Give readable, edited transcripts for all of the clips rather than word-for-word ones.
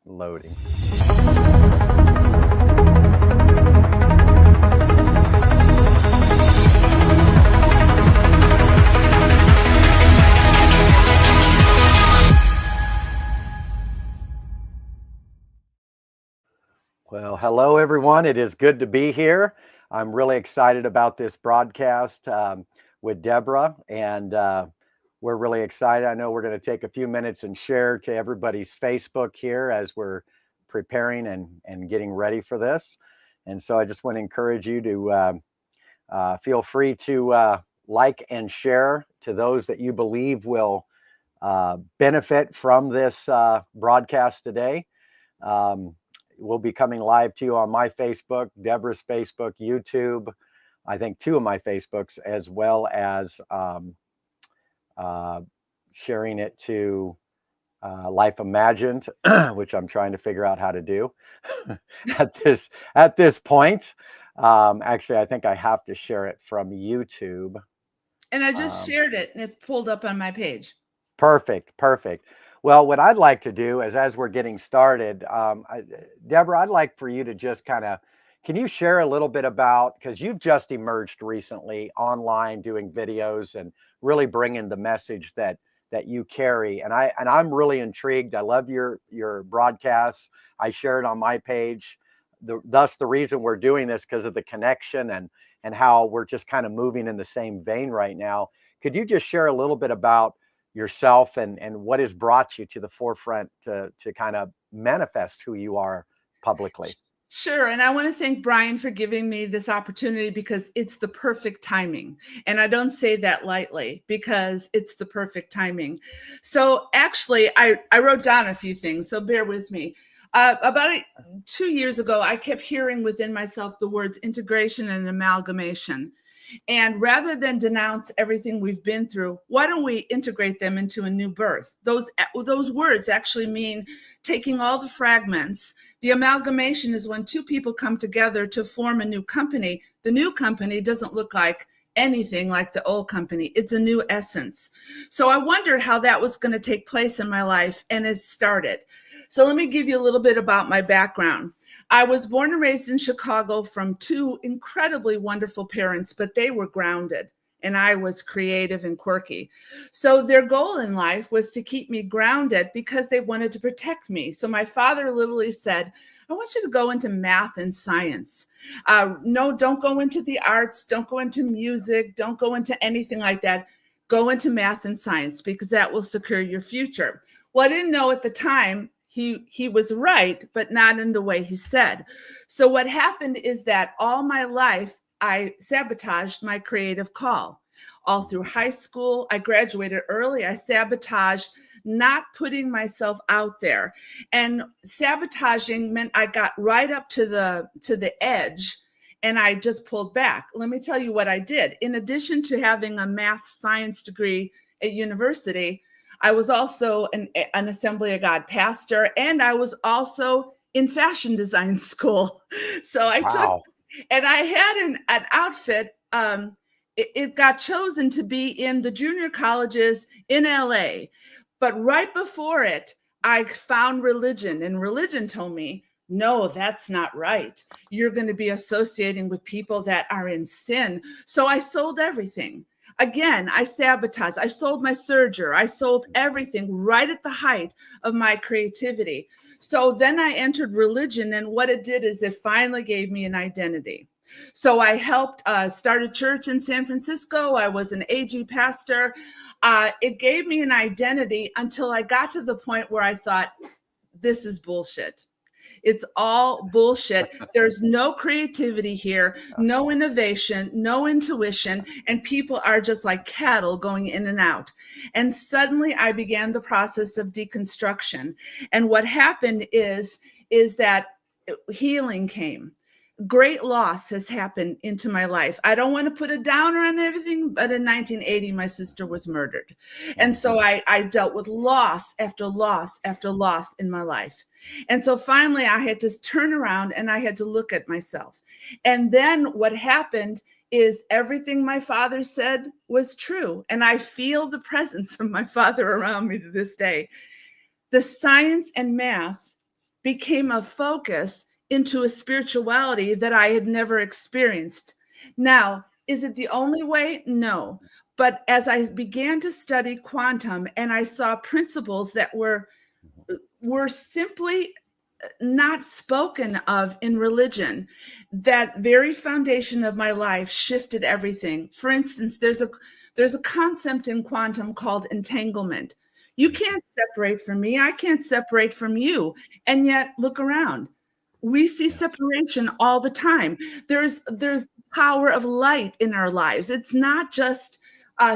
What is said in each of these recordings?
Loading. Well, hello everyone. It is good to be here. I'm really excited about this broadcast with Debra, and we're really excited. I know we're going to take a few minutes and share to everybody's Facebook here as we're preparing and getting ready for this. And so I just want to encourage you to feel free to like and share to those that you believe will benefit from this broadcast today. We'll be coming live to you on my Facebook, Debra's Facebook, YouTube, I think 2 of my Facebooks, as well as sharing it to Life Imagined, which I'm trying to figure out how to do at this point. Actually, I think I have to share it from YouTube. And I just shared it, and it pulled up on my page. Perfect. Well, what I'd like to do is, as we're getting started, Debra, I'd like for you to just can you share a little bit about, because you've just emerged recently online doing videos and really bringing the message that you carry, and I'm really intrigued. I love your broadcasts. I share it on my page. Thus the reason we're doing this, because of the connection and how we're just kind of moving in the same vein right now. Could you just share a little bit about yourself and what has brought you to the forefront to kind of manifest who you are publicly? Sure. And I want to thank Brian for giving me this opportunity, because it's the perfect timing. And I don't say that lightly, because it's the perfect timing. So actually, I wrote down a few things, so bear with me. About 2 years ago, I kept hearing within myself the words integration and amalgamation. And rather than denounce everything we've been through, why don't we integrate them into a new birth? Those words actually mean taking all the fragments. The amalgamation is when 2 people come together to form a new company. The new company doesn't look like anything like the old company. It's a new essence. So I wondered how that was going to take place in my life, and it started. So let me give you a little bit about my background. I was born and raised in Chicago from 2 incredibly wonderful parents, but they were grounded, and I was creative and quirky. So their goal in life was to keep me grounded, because they wanted to protect me. So my father literally said, I want you to go into math and science. No, don't go into the arts. Don't go into music. Don't go into anything like that. Go into math and science, because that will secure your future. Well, I didn't know at the time he was right, but not in the way he said. So what happened is that all my life, I sabotaged my creative call. All through high school, I graduated early. I sabotaged not putting myself out there. And sabotaging meant I got right up to the edge, and I just pulled back. Let me tell you what I did. In addition to having a math science degree at university, I was also an Assembly of God pastor, and I was also in fashion design school. So I took, and I had an outfit. It got chosen to be in the junior colleges in LA. But right before it, I found religion, and religion told me, no, that's not right. You're going to be associating with people that are in sin. So I sold everything. Again, I sabotaged. I sold my serger. I sold everything right at the height of my creativity. So then I entered religion, and what it did is it finally gave me an identity. So I helped start a church in San Francisco. I was an AG pastor. It gave me an identity until I got to the point where I thought, this is bullshit. It's all bullshit. There's no creativity here, no innovation, no intuition, and people are just like cattle going in and out. And suddenly I began the process of deconstruction. And what happened is that healing came. Great loss has happened into my life. I don't want to put a downer on everything, but in 1980, my sister was murdered. And so I dealt with loss after loss after loss in my life. And so finally, I had to turn around and I had to look at myself. And then what happened is everything my father said was true. And I feel the presence of my father around me to this day. The science and math became a focus into a spirituality that I had never experienced. Now, is it the only way? No. But as I began to study quantum and I saw principles that were simply not spoken of in religion, that very foundation of my life shifted everything. For instance, there's a concept in quantum called entanglement. You can't separate from me, I can't separate from you, and yet look around, we see separation all the time. There's power of light in our lives. It's not just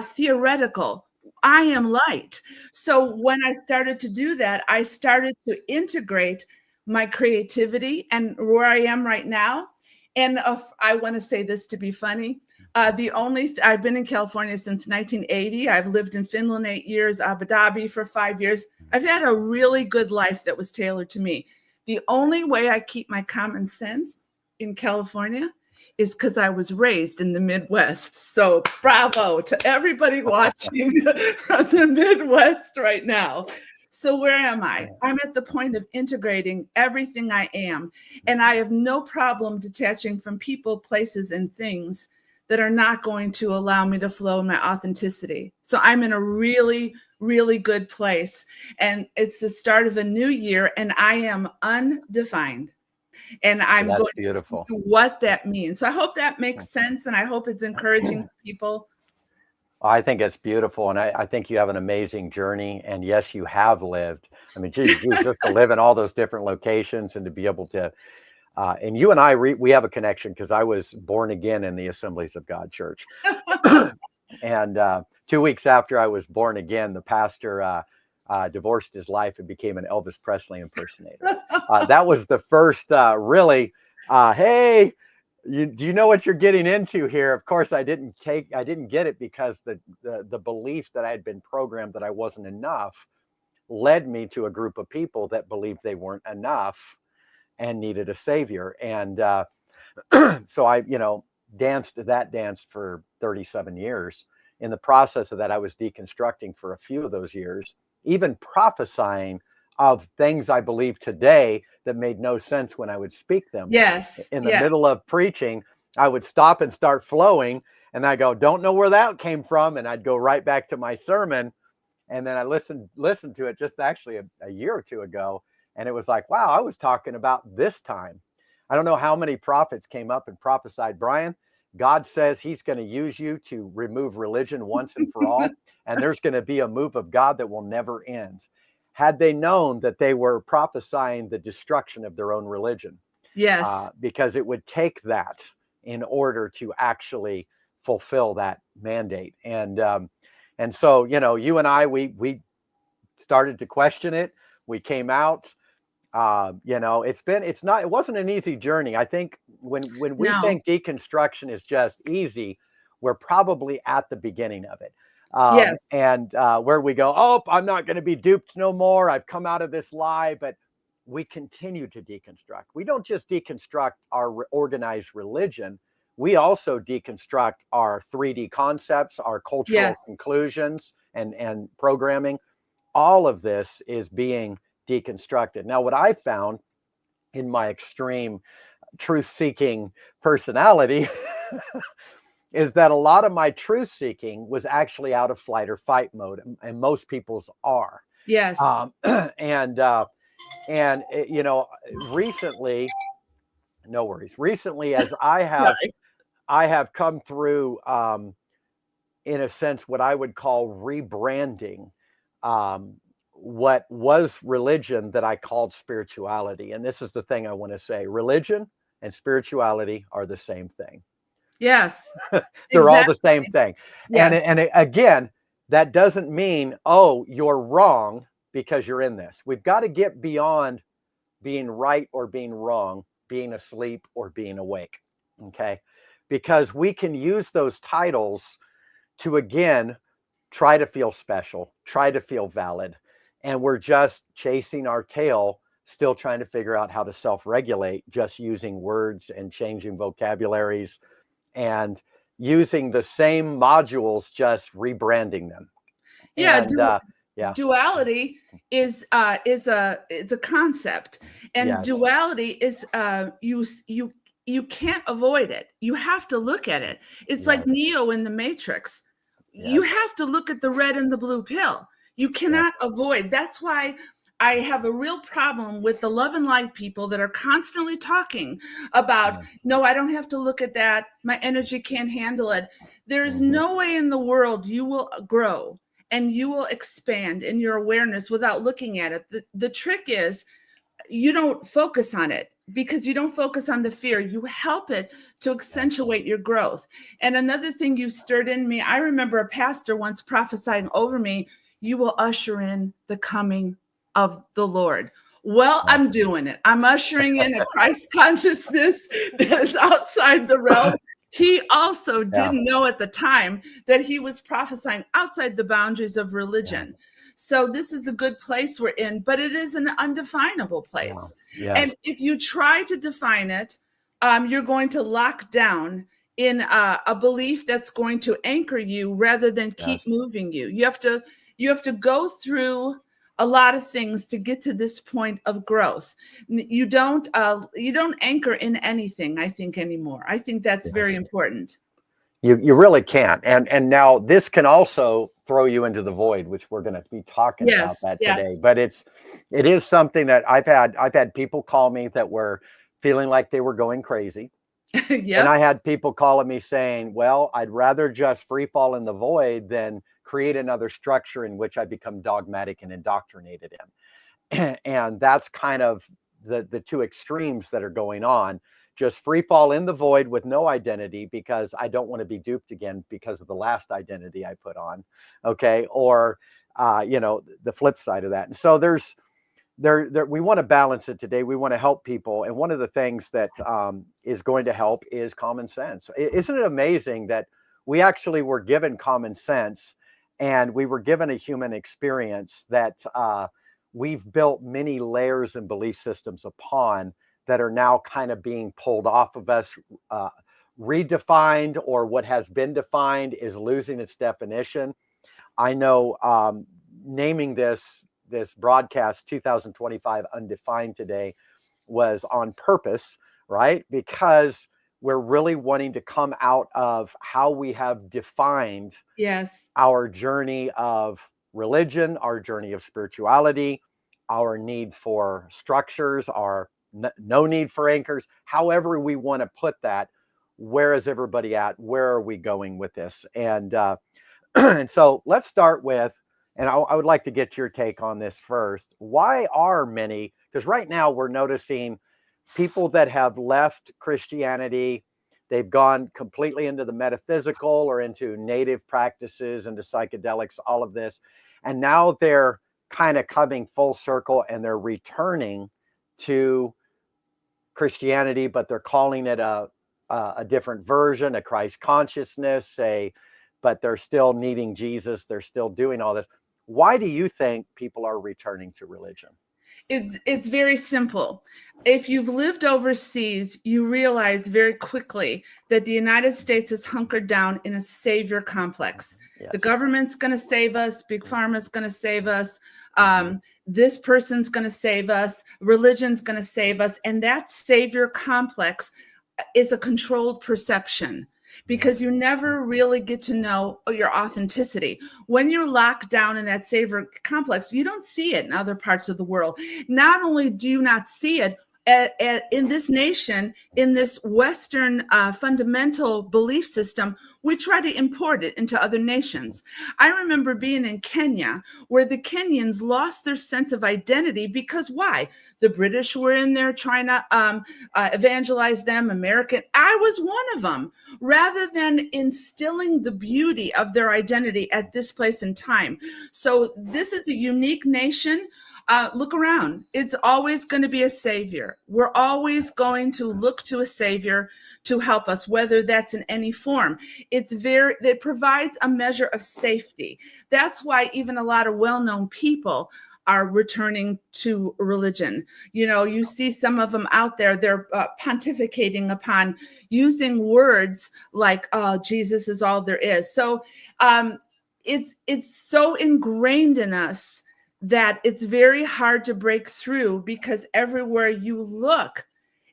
theoretical. I am light. So when I started to do that, I started to integrate my creativity and where I am right now. And I want to say this to be funny. I've been in California since 1980. I've lived in Finland 8 years, Abu Dhabi for 5 years. I've had a really good life that was tailored to me. The only way I keep my common sense in California is because I was raised in the Midwest. So bravo to everybody watching from the Midwest right now. So where am I? I'm at the point of integrating everything I am, and I have no problem detaching from people, places, and things that are not going to allow me to flow in my authenticity. So I'm in a really, really good place, and it's the start of a new year, and I am undefined. And I'm That's going to beautiful. see what that means. So I hope that makes sense, and I hope it's encouraging to people. I think it's beautiful, and I think you have an amazing journey. And yes, you have lived. I mean, geez, just to live in all those different locations and to be able to, and you and I, we have a connection because I was born again in the Assemblies of God Church. And 2 weeks after I was born again, the pastor divorced his life and became an Elvis Presley impersonator. That was the first really, hey, do you know what you're getting into here? Of course, I didn't get it because the belief that I had been programmed that I wasn't enough led me to a group of people that believed they weren't enough and needed a savior. And so I, danced that dance for 37 years. In the process of that, I was deconstructing for a few of those years, even prophesying of things I believe today that made no sense when I would speak them. Yes. In the middle of preaching, I would stop and start flowing, and I go, don't know where that came from, and I'd go right back to my sermon. And then I listened to it just actually a year or two ago, and it was like, wow, I was talking about this time. I don't know how many prophets came up and prophesied, Brian, God says he's going to use you to remove religion once and for all, and there's going to be a move of God that will never end. Had they known that they were prophesying the destruction of their own religion, Yes. because it would take that in order to actually fulfill that mandate. And so, you and I, we started to question it. We came out. It wasn't an easy journey. I think when we No. think deconstruction is just easy, we're probably at the beginning of it. Yes. And where we go, oh, I'm not going to be duped no more. I've come out of this lie, but we continue to deconstruct. We don't just deconstruct our organized religion. We also deconstruct our 3D concepts, our cultural conclusions and programming. All of this is being deconstructed. Now, what I found in my extreme truth-seeking personality is that a lot of my truth-seeking was actually out of flight or fight mode, and most people's are. Yes. Recently, no worries. Recently, as I have come through, in a sense, what I would call rebranding. What was religion that I called spirituality. And this is the thing I want to say. Religion and spirituality are the same thing. Yes. They're all the same thing. Yes. And again, that doesn't mean, oh, you're wrong because you're in this. We've got to get beyond being right or being wrong, being asleep or being awake. Okay. Because we can use those titles to, again, try to feel special, try to feel valid. And we're just chasing our tail, still trying to figure out how to self-regulate, just using words and changing vocabularies and using the same modules, just rebranding them. Yeah. And Yeah. duality is it's a concept, and Yes. duality is you can't avoid it. You have to look at it. It's like Yes. Neo in the Matrix. You Yes. have to look at the red and the blue pill. You Yes. cannot avoid. That's why I have a real problem with the love and light people that are constantly talking about, Yeah. no, I don't have to look at that. My energy can't handle it. There is Mhm. no way in the world you will grow and you will expand in your awareness without looking at it. The trick is you don't focus on it because you don't focus on the fear. You help it to accentuate your growth. And another thing you stirred in me, I remember a pastor once prophesying over me, you will usher in the coming of the Lord. Well, Yeah. I'm doing it. I'm ushering in a Christ consciousness that is outside the realm. He also Yeah. didn't know at the time that he was prophesying outside the boundaries of Yeah. religion. So this is a good place we're in, but it is an undefinable Yeah. place. Yes. And if you try to define it, you're going to lock down in a belief that's going to anchor you rather than keep Yes. moving you. You have to go through a lot of things to get to this point of growth. You don't anchor in anything, I think, anymore. I think that's very Yes. important. You really can't. And now this can also throw you into the void, which we're going to be talking about Yes, that today. yes. But it is something that I've had people call me that were feeling like they were going crazy. And Yep. I had people calling me saying, well, I'd rather just free fall in the void than create another structure in which I become dogmatic and indoctrinated in. And that's kind of the two extremes that are going on. Just free fall in the void with no identity because I don't want to be duped again because of the last identity I put on. Okay. Or, the flip side of that. And so there we want to balance it today. We want to help people. And one of the things that is going to help is common sense. Isn't it amazing that we actually were given common sense and we were given a human experience that we've built many layers and belief systems upon that are now kind of being pulled off of us, uh, redefined, or what has been defined is losing its definition. I know naming this broadcast 2025 Undefined today was on purpose, right? Because we're really wanting to come out of how we have defined Yes. our journey of religion, our journey of spirituality, our need for structures, our no need for anchors, however we want to put that. Where is everybody at? Where are we going with this? And so let's start with, and I would like to get your take on this first. Why are many, because right now we're noticing people that have left Christianity, they've gone completely into the metaphysical or into native practices, into psychedelics, all of this. And now they're kind of coming full circle and they're returning to Christianity, but they're calling it a different version, a Christ consciousness, but they're still needing Jesus. They're still doing all this. Why do you think people are returning to religion? It's very simple. If you've lived overseas, you realize very quickly that the United States is hunkered down in a savior complex. The Yes. government's going to save us, big pharma's going to save us, Mm-hmm. this person's going to save us, religion's going to save us, and that savior complex is a controlled perception because Yes. you never really get to know your authenticity. When you're locked down in that savior complex, you don't see it in other parts of the world. Not only do you not see it, in this nation, in this Western fundamental belief system, we try to import it into other nations. I remember being in Kenya where the Kenyans lost their sense of identity because why? The British were in there trying to evangelize them, American. I was one of them. Rather than instilling the beauty of their identity at this place in time. So this is a unique nation. Look around. It's always going to be a savior. We're always going to look to a savior to help us, whether that's in any form. It provides a measure of safety. That's why even a lot of well-known people are returning to religion. You see some of them out there, they're pontificating upon using words like, oh, Jesus is all there is. So it's so ingrained in us that it's very hard to break through, because everywhere you look,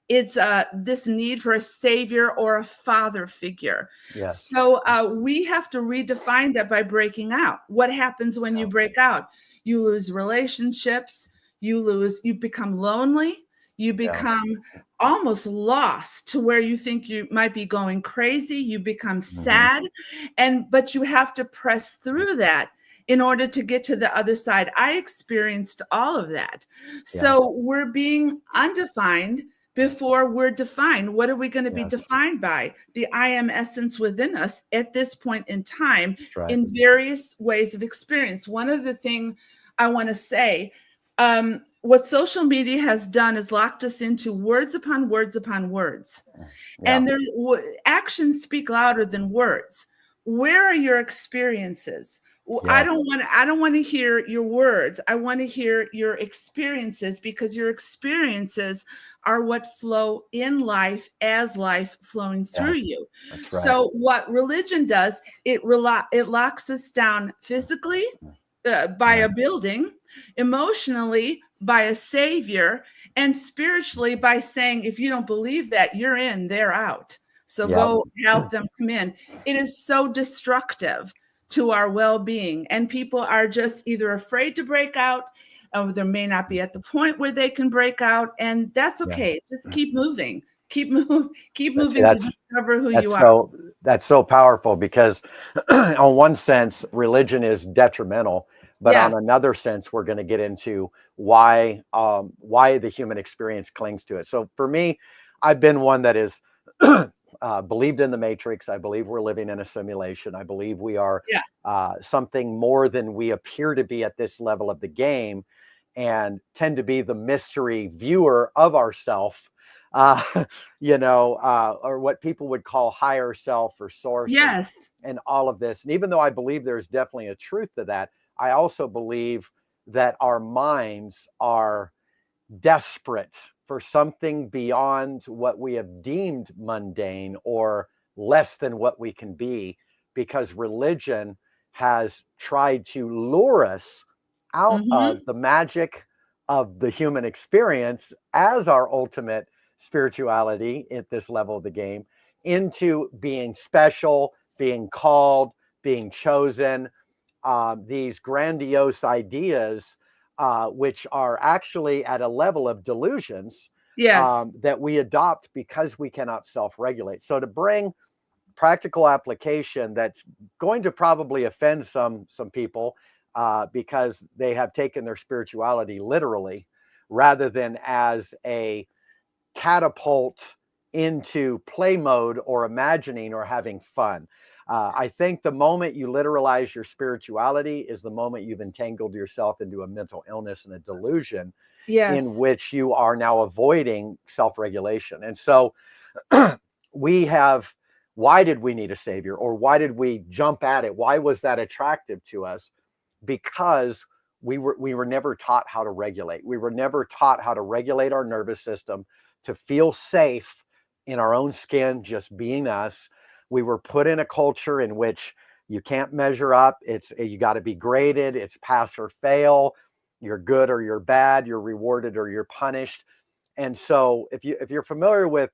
it's this need for a savior or a father figure. Yes. So we have to redefine that by breaking out. What happens when you break out? You lose relationships, you become lonely, you Yeah. become almost lost to where you think you might be going crazy, you become Hmm. sad, but you have to press through that in order to get to the other side. I experienced all of that. Yeah. So we're being undefined before we're defined. What are we going to be Yes. defined by? The I am essence within us at this point in time, That's right. in various ways of experience. One of the things I want to say, what social media has done is locked us into words upon words upon words. Yeah. And actions speak louder than words. Where are your experiences? Yeah. I don't want to hear your words. I want to hear your experiences, because your experiences are what flow in life as life flowing through Yes. you. That's right. So what religion does, it locks us down physically by Yeah. a building, emotionally by a savior, and spiritually by saying, if you don't believe that, you're in, they're out. So Yeah. go help them come in. It is so destructive to our well-being, and people are just either afraid to break out, or they may not be at the point where they can break out, and that's Yes. okay. Just keep moving, keep That's moving to discover who you that's are. so that's so powerful because on one sense religion is detrimental, but on Yes. another sense we're going to get into why the human experience clings to it. So for me, I've been one that is believed in the matrix. I believe we're living in a simulation. I believe we are Yeah. something more than we appear to be at this level of the game, and tend to be the mystery viewer of ourself, uh, or what people would call higher self or source, Yes. and all of this. And even though I believe there's definitely a truth to that, I also believe that our minds are desperate for something beyond what we have deemed mundane or less than what we can be, because religion has tried to lure us out of Hmm. the magic of the human experience as our ultimate spirituality at this level of the game, into being special, being called, being chosen, these grandiose ideas, which are actually at a level of delusions, Yes. that we adopt because we cannot self regulate. So, to bring practical application that's going to probably offend some people, because they have taken their spirituality literally rather than as a catapult into play mode or imagining or having fun. I think the moment you literalize your spirituality is the moment you've entangled yourself into a mental illness and a delusion in Yes. which you are now avoiding self regulation. And so we have, why did we need a savior, or why did we jump at it? Why was that attractive to us? Because we were never taught how to regulate. We were never taught how to regulate our nervous system, to feel safe in our own skin, just being us. We were put in a culture in which you can't measure up. It's you got to be graded. It's pass or fail. You're good or you're bad. You're rewarded or you're punished. And so, if you're familiar with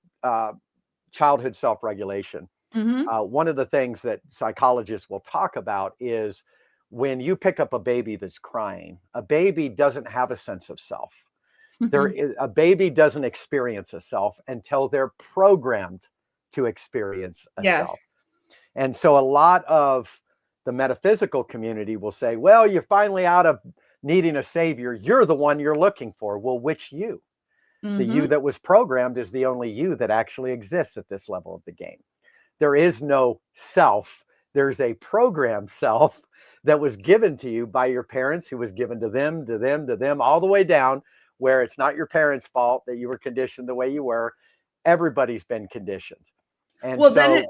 childhood self-regulation, Hmm. one of the things that psychologists will talk about is when you pick up a baby that's crying, a baby doesn't have a sense of self. A baby doesn't experience a self until they're programmed to experience a self. Yes. And so a lot of the metaphysical community will say, well, you're finally out of needing a savior. You're the one you're looking for. Well, which you? The you Hmm. that was programmed is the only you that actually exists at this level of the game. There is no self. There's a programmed self that was given to you by your parents, who was given to them, to them, to them, all the way down, where it's not your parents' fault that you were conditioned the way you were. Everybody's been conditioned. And Well, so,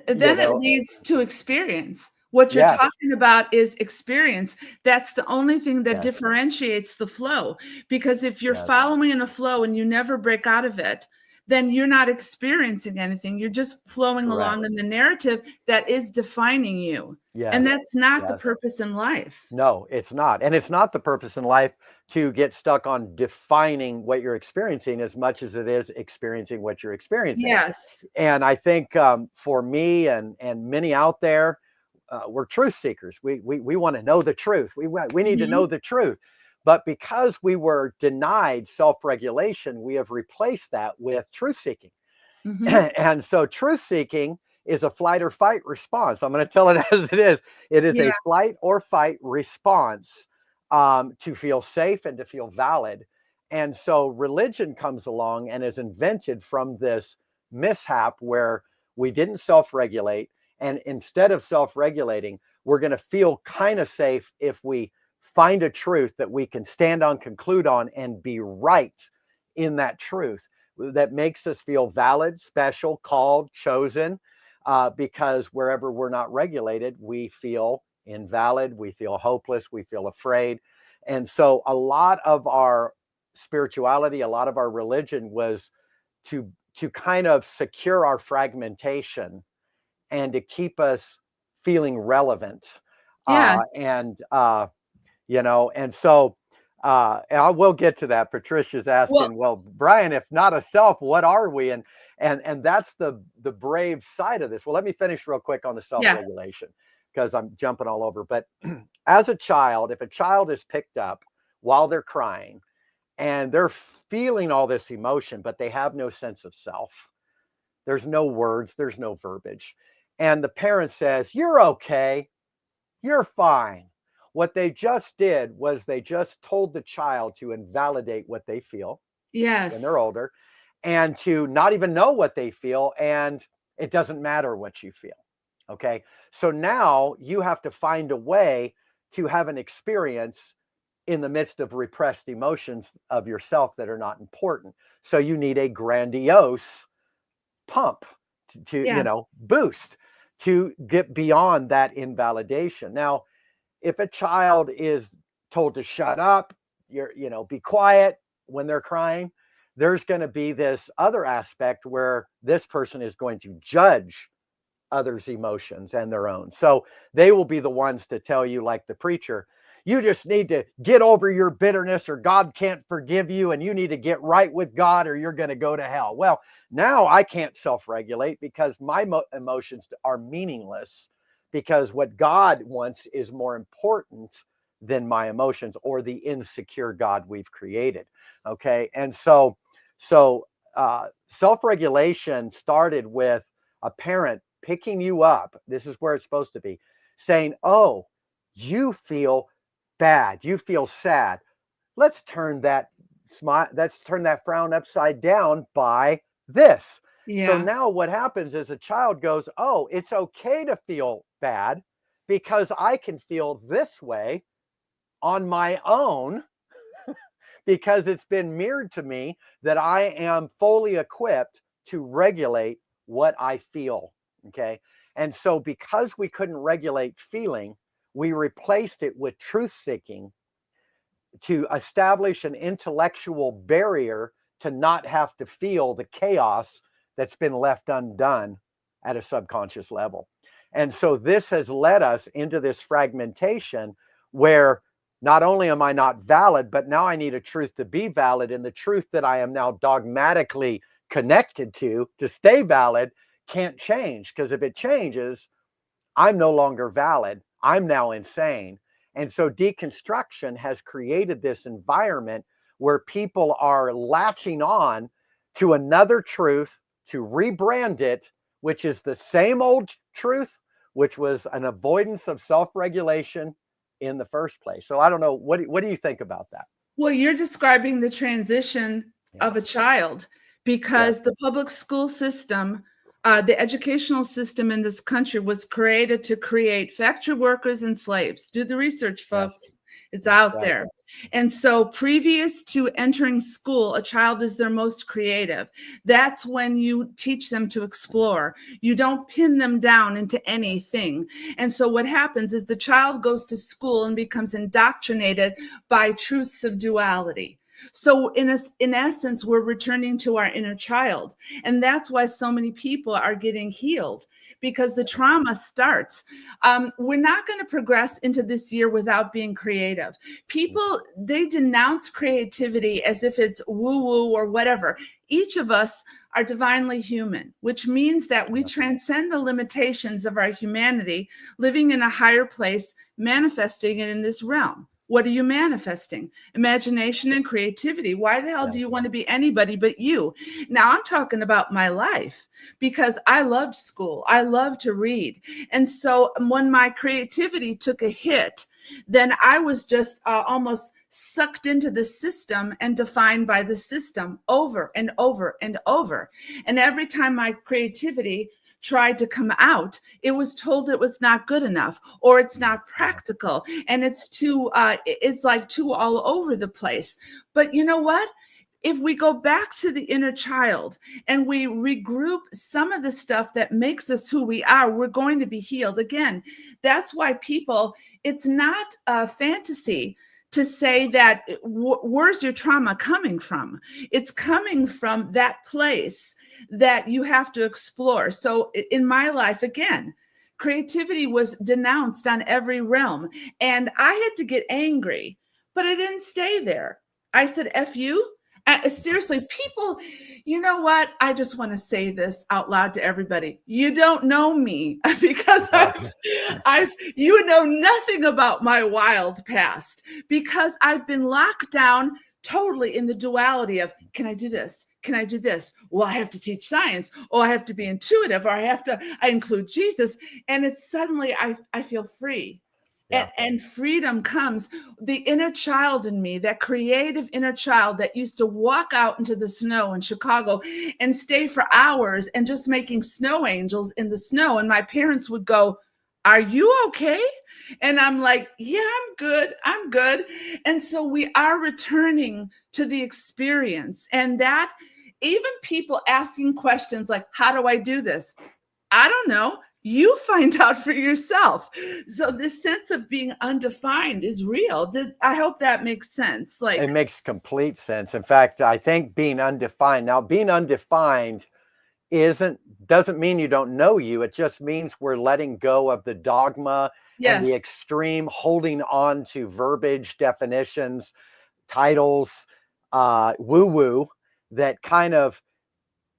then it leads to experience. What you're yes, talking about is experience. That's the only thing that yes, differentiates the flow. Because if you're yes, following in a flow and you never break out of it, then you're not experiencing anything. You're just flowing Correct. along in the narrative that is defining you. Yes. And that's not the Yes. purpose in life. No, it's not. And it's not the purpose in life to get stuck on defining what you're experiencing as much as it is experiencing what you're experiencing. Yes. And I think for me and many out there, we're truth seekers. We want to know the truth. We need to know the truth. But because we were denied self-regulation, we have replaced that with truth seeking. And so truth seeking is a flight or fight response. I'm going to tell it as it is. It is a flight or fight response to feel safe and to feel valid. And so religion comes along and is invented from this mishap where we didn't self-regulate. And instead of self-regulating, we're going to feel kind of safe if we find a truth that we can stand on, conclude on, and be right in that truth that makes us feel valid, special, called, chosen, because wherever we're not regulated, we feel invalid, we feel hopeless, we feel afraid. And so a lot of our spirituality, a lot of our religion was to kind of secure our fragmentation and to keep us feeling relevant. Yes. And so I will get to that. Patricia's asking, well, Brian, if not a self, what are we? And that's the brave side of this. Well, let me finish real quick on the self-regulation because I'm jumping all over. But as a child, if a child is picked up while they're crying and they're feeling all this emotion, but they have no sense of self, there's no words, there's no verbiage. And the parent says, you're okay, you're fine. What they just did was they just told the child to invalidate what they feel when they're older and to not even know what they feel. And it doesn't matter what you feel. Okay. So now you have to find a way to have an experience in the midst of repressed emotions of yourself that are not important. So you need a grandiose pump to boost to get beyond that invalidation. Now, if a child is told to shut up, be quiet when they're crying, there's going to be this other aspect where this person is going to judge others' emotions and their own. So they will be the ones to tell you, like the preacher, you just need to get over your bitterness or God can't forgive you and you need to get right with God or you're going to go to hell. Well, now I can't self-regulate because my emotions are meaningless because what God wants is more important than my emotions or the insecure God we've created. Okay. And so self-regulation started with a parent picking you up. This is where it's supposed to be, saying, oh, you feel bad, you feel sad. Let's turn that frown upside down by this. So now what happens is a child goes, oh, it's okay to feel bad because I can feel this way on my own because it's been mirrored to me that I am fully equipped to regulate what I feel. Okay. And so because we couldn't regulate feeling, we replaced it with truth seeking to establish an intellectual barrier to not have to feel the chaos that's been left undone at a subconscious level. And so this has led us into this fragmentation where not only am I not valid, but now I need a truth to be valid. And the truth that I am now dogmatically connected to stay valid can't change, because if it changes, I'm no longer valid. I'm now insane. And so deconstruction has created this environment where people are latching on to another truth to rebrand it, which is the same old truth, which was an avoidance of self-regulation in the first place. So I don't know. What do you think about that? Well, you're describing the transition of a child because the public school system, the educational system in this country was created to create factory workers and slaves. Do the research, folks. It's out there. And so previous to entering school, a child is their most creative. That's when you teach them to explore. You don't pin them down into anything. And so what happens is the child goes to school and becomes indoctrinated by truths of duality. So in essence, we're returning to our inner child. And that's why so many people are getting healed, because the trauma starts. We're not going to progress into this year without being creative. People, they denounce creativity as if it's woo woo or whatever. Each of us are divinely human, which means that we transcend the limitations of our humanity, living in a higher place, manifesting it in this realm. What are you manifesting? Imagination and creativity. Why the hell do you want to be anybody but you? Now, I'm talking about my life, because I loved school. I loved to read. And so when my creativity took a hit, then I was just almost sucked into the system and defined by the system over and over and over. And every time my creativity tried to come out, it was told it was not good enough, or it's not practical, and it's too it's like too all over the place. But you know what? If we go back to the inner child and we regroup some of the stuff that makes us who we are, we're going to be healed. Again, that's why people, it's not a fantasy to say that where's your trauma coming from? It's coming from that place that you have to explore. So in my life, again, creativity was denounced on every realm, and I had to get angry, but I didn't stay there. I said, F you. Seriously, people, you know what? I just want to say this out loud to everybody. You don't know me because you know nothing about my wild past, because I've been locked down totally in the duality of, can I do this? Can I do this? Well, I have to teach science. Oh, I have to be intuitive, or I include Jesus. And it's suddenly, I feel free. And freedom comes. The inner child in me, that creative inner child that used to walk out into the snow in Chicago and stay for hours and just making snow angels in the snow. And my parents would go, are you okay? And I'm like, yeah, I'm good. I'm good. And so we are returning to the experience. And that, even people asking questions like, how do I do this? I don't know. You find out for yourself. So this sense of being undefined is real. I hope that makes sense. It Like, makes complete sense. In fact, I think being undefined isn't doesn't mean you don't know you. It just means we're letting go of the dogma and the yes, extreme holding on to verbiage, definitions, titles, woo woo, that kind of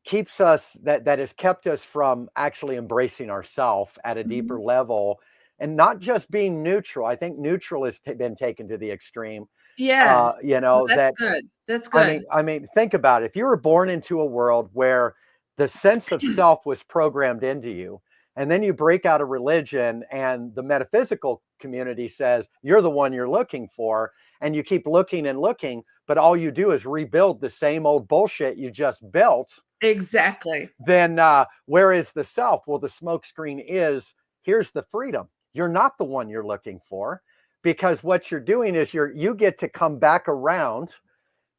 keeps us, that has kept us from actually embracing ourselves at a deeper mhm, level, and not just being neutral. I think neutral has been taken to the extreme. yes. You Well, know that's that good. That's I good. mean, I mean, think about it. If you were born into a world where the sense of self was programmed into you, and then you break out of religion and the metaphysical community says you're the one you're looking for, and you keep looking and looking, but all you do is rebuild the same old bullshit you just built, Exactly. then where is the self? Well, the smoke screen is, here's the freedom. You're not the one you're looking for, because what you're doing is you get to come back around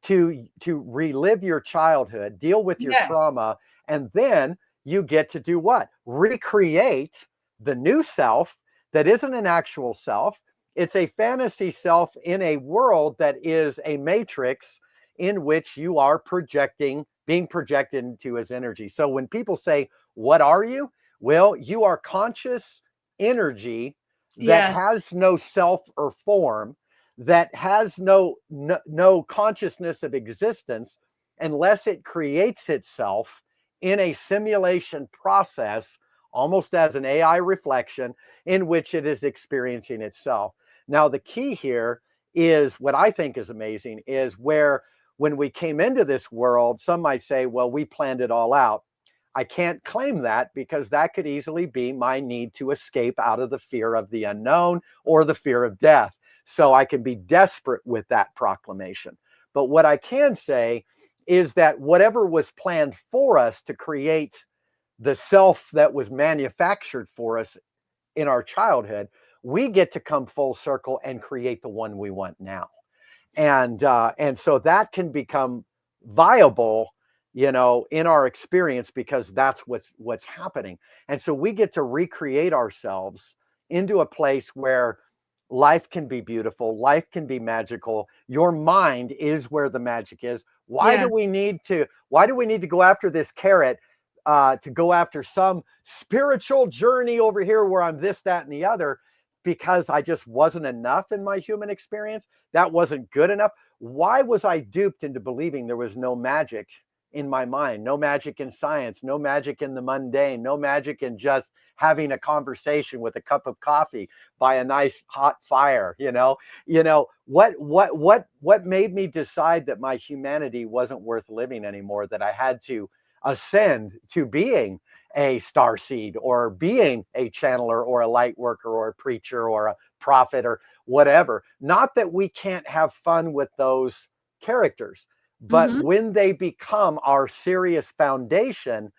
to relive your childhood, deal with your Yes. trauma, and then you get to do what? Recreate the new self that isn't an actual self. It's a fantasy self in a world that is a matrix in which you are being projected into as energy. So when people say, what are you? Well, you are conscious energy that Yes. has no self or form, that has no consciousness of existence unless it creates itself in a simulation process, almost as an AI reflection in which it is experiencing itself. Now, the key here is what I think is amazing is where, when we came into this world, some might say, well, we planned it all out. I can't claim that, because that could easily be my need to escape out of the fear of the unknown or the fear of death. So I can be desperate with that proclamation. But what I can say is that whatever was planned for us to create the self that was manufactured for us in our childhood, we get to come full circle and create the one we want now. And so that can become viable, in our experience, because that's what's happening. And so we get to recreate ourselves into a place where Life can be beautiful. Life can be magical. Your mind is where the magic is. Yes. Why do we need to go after this carrot, to go after some spiritual journey over here where I'm this, that, and the other? Because I just wasn't enough in my human experience. That wasn't good enough. Why was I duped into believing there was no magic in my mind? No magic in science, no magic in the mundane, no magic in just having a conversation with a cup of coffee by a nice hot fire. What made me decide that my humanity wasn't worth living anymore, that I had to ascend to being a star seed or being a channeler or a light worker or a preacher or a prophet or whatever? Not that we can't have fun with those characters, but Mm-hmm. when they become our serious foundation,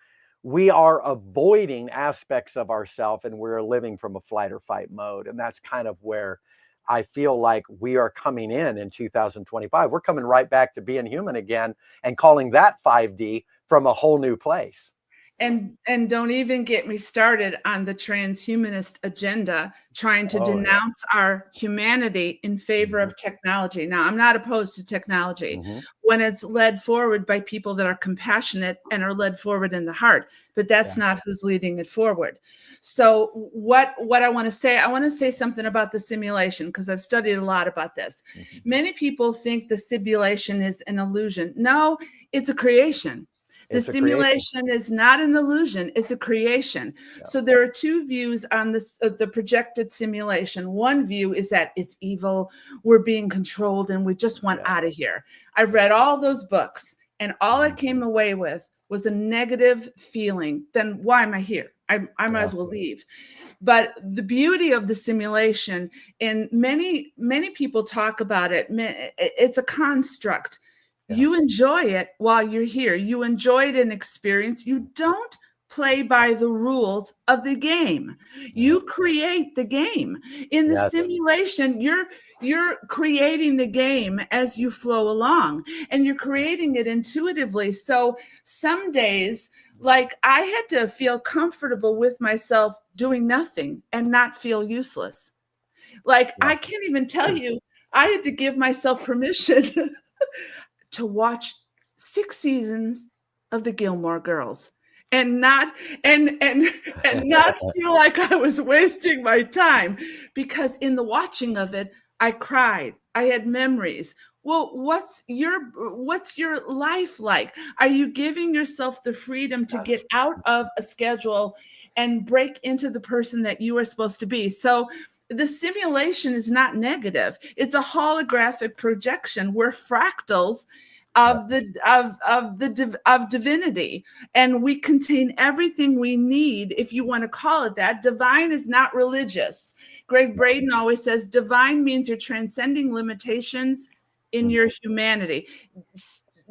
we are avoiding aspects of ourselves and we're living from a flight or fight mode. And that's kind of where I feel like we are coming in 2025. We're coming right back to being human again and calling that 5D from a whole new place. And don't even get me started on the transhumanist agenda trying to Oh, yeah. denounce our humanity in favor Mm-hmm. of technology. Now, I'm not opposed to technology Mm-hmm. when it's led forward by people that are compassionate and are led forward in the heart, but that's Yeah. not who's leading it forward. So what I want to say something about the simulation, because I've studied a lot about this. Mm-hmm. Many people think the simulation is an illusion. No, it's a creation. The It's a creation. simulation is not an illusion, it's a creation. Yeah. So there are two views on this the projected simulation. One view is that it's evil, we're being controlled, and we just want Yeah. out of here. I've read all those books, and all I Mm-hmm. came away with was a negative feeling. Then why am I here? I might Yeah. as well leave. But the beauty of the simulation, and many people talk about it, it's a construct. Yeah. You enjoy it while you're here. You enjoy it in experience. You don't play by the rules of the game. Yeah. You create the game. In the Yes. simulation, you're creating the game as you flow along, and you're creating it intuitively. So some days, like, I had to feel comfortable with myself doing nothing and not feel useless. Like, Yeah. I can't even tell you, I had to give myself permission to watch 6 seasons of the Gilmore Girls and not feel like I was wasting my time, because in the watching of it, I cried. I had memories. Well, what's your life like? Are you giving yourself the freedom to get out of a schedule and break into the person that you are supposed to be? So the simulation is not negative. It's a holographic projection. We're fractals Yeah. of divinity, and we contain everything we need, if you want to call it that. Divine is not religious. Greg Braden always says divine means you're transcending limitations in your humanity.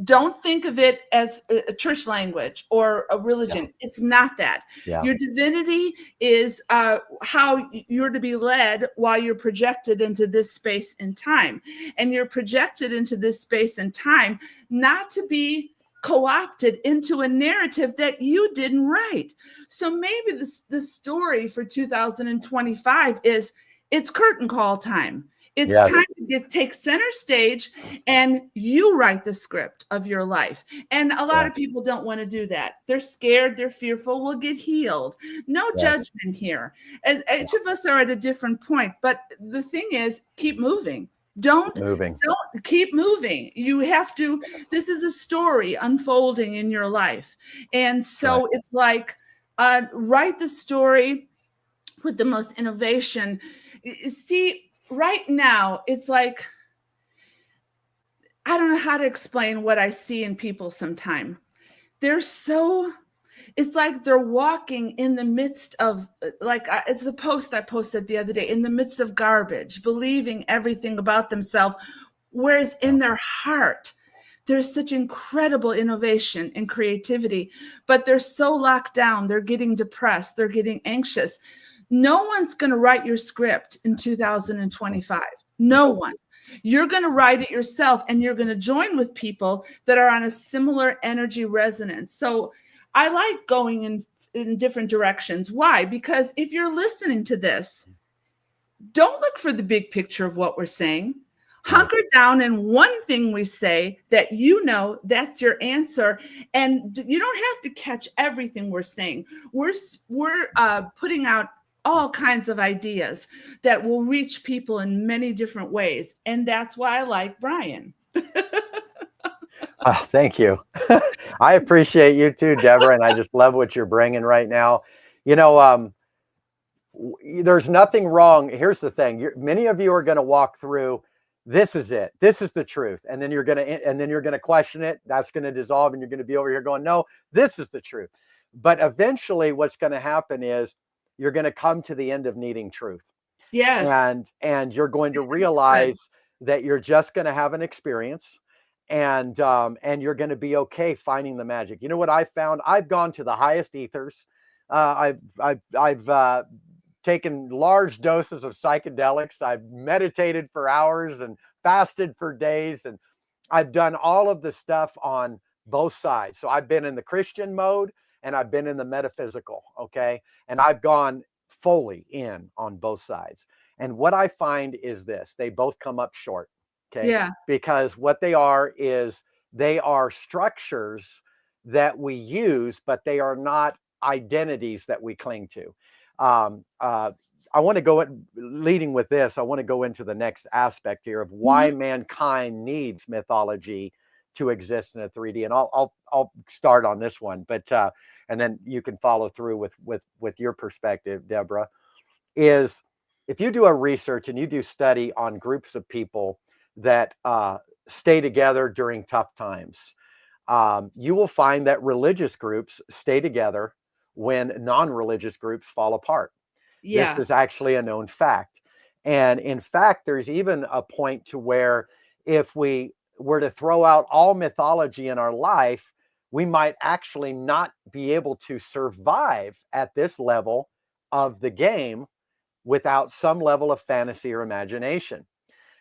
Don't think of it as a church language or a Yeah. religion. It's not that. Yeah. Your divinity is how you're to be led while you're projected into this space and time. And you're projected into this space and time not to be co-opted into a narrative that you didn't write. So maybe the story for 2025 is it's curtain call time. It's Yes. time to take center stage, and you write the script of your life. And a lot Yeah. of people don't want to do that. They're scared, they're fearful, will get healed. No Yes. judgment here. And Yeah. each of us are at a different point. But the thing is, keep moving. Keep moving. Don't keep moving. You have to, this is a story unfolding in your life. And Right. so it's like, write the story with the most innovation. See, right now, it's like, I don't know how to explain what I see in people sometime. They're so, it's like they're walking in the midst of, like, it's the post I posted the other day, in the midst of garbage, believing everything about themselves. Whereas Yeah. in their heart, there's such incredible innovation and creativity, but they're so locked down. They're getting depressed. They're getting anxious. No one's going to write your script in 2025. No one. You're going to write it yourself, and you're going to join with people that are on a similar energy resonance. So I like going in different directions. Why? Because if you're listening to this, don't look for the big picture of what we're saying. Right. Hunker down in one thing we say that you know that's your answer, and you don't have to catch everything we're saying. We're putting out all kinds of ideas that will reach people in many different ways, and that's why I like Brian. Oh, thank you. I appreciate you too, Deborah, and I just love what you're bringing right now. You know, there's nothing wrong. Here's the thing: many of you are going to walk through. This is it. This is the truth, and then you're gonna question it. That's going to dissolve, and you're going to be over here going, "No, this is the truth." But eventually, what's going to happen is you're going to come to the end of needing truth, Yes, and you're going to that's good. realize that you're just going to have an experience, and you're going to be okay finding the magic. You know what I found? I've gone to the highest ethers. I've taken large doses of psychedelics. I've meditated for hours and fasted for days, and I've done all of the stuff on both sides. So I've been in the Christian mode and I've been in the metaphysical. Okay. And I've gone fully in on both sides. And what I find is this: they both come up short. Okay. Yeah, Because what they are is they are structures that we use, but they are not identities that we cling to. Um, uh, I want to go leading with this. I want to go into the next aspect here of why hmm, mankind needs mythology to exist in a 3D, and I'll start on this one, but and then you can follow through with your perspective, Deborah. Is if you do a research and you do study on groups of people that stay together during tough times, you will find that religious groups stay together when non-religious groups fall apart. This yeah, is actually a known fact. And in fact, there's even a point to where if we were to throw out all mythology in our life, we might actually not be able to survive at this level of the game without some level of fantasy or imagination.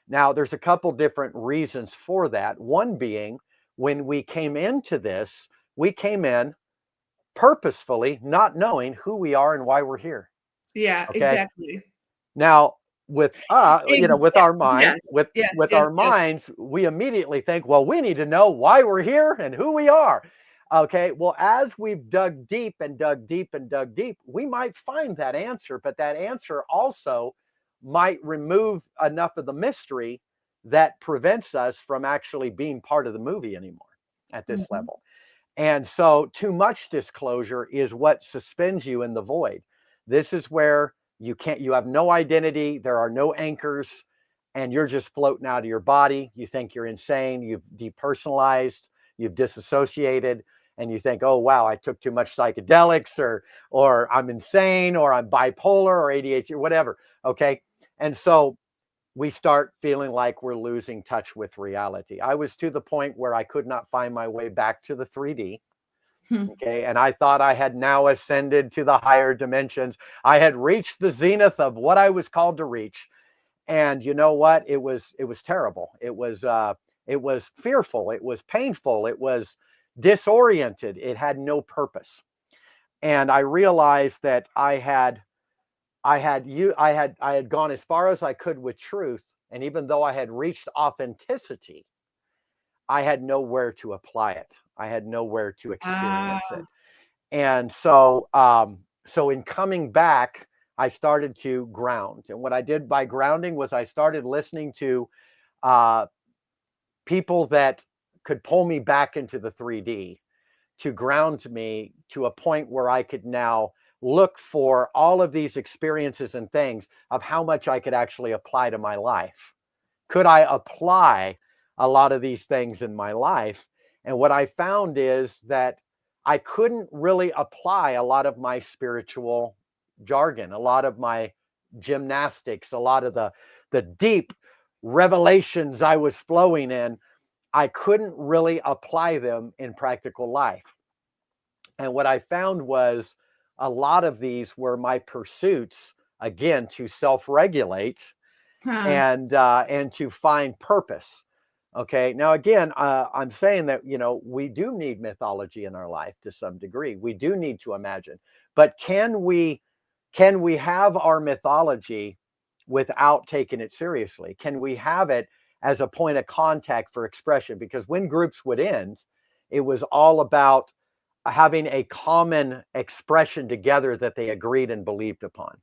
Now, there's a couple different reasons for that. One being, when we came into this, we came in purposefully not knowing who we are and why we're here. yeah, Okay. exactly. Now, with Exactly. our mind, Yes, yes, with yes, our yes. minds, we immediately think, well, we need to know why we're here and who we are. Okay. Well, as we've dug deep and dug deep and dug deep, we might find that answer, but that answer also might remove enough of the mystery that prevents us from actually being part of the movie anymore at this Mhm. level. And so, too much disclosure is what suspends you in the void. This is where you have no identity, there are no anchors, and you're just floating out of your body. You think you're insane, you've depersonalized, you've disassociated, and you think, oh, wow, I took too much psychedelics, or I'm insane, or I'm bipolar, or ADHD, or whatever. Okay. And so, we start feeling like we're losing touch with reality. I was to the point where I could not find my way back to the 3D. Hmm. Okay. And I thought I had now ascended to the higher dimensions. I had reached the zenith of what I was called to reach. And you know what? It was terrible. It was fearful. It was painful. It was disoriented. It had no purpose. And I realized that I had gone as far as I could with truth. And even though I had reached authenticity, I had nowhere to apply it. I had nowhere to Ah, experience it. And so in coming back, I started to ground. And what I did by grounding was I started listening to uh, people that could pull me back into the 3D to ground me to a point where I could now look for all of these experiences and things of how much I could actually apply to my life. Could I apply a lot of these things in my life? And what I found is that I couldn't really apply a lot of my spiritual jargon, a lot of my gymnastics, a lot of the deep revelations I was flowing in. I couldn't really apply them in practical life. And what I found was a lot of these were my pursuits, again, to self regulate huh. and to find purpose. Okay. Now, again, I'm saying that we do need mythology in our life to some degree. We do need to imagine, but can we have our mythology without taking it seriously? Can we have it as a point of contact for expression? Because when groups would end, it was all about having a common expression together that they agreed and believed upon.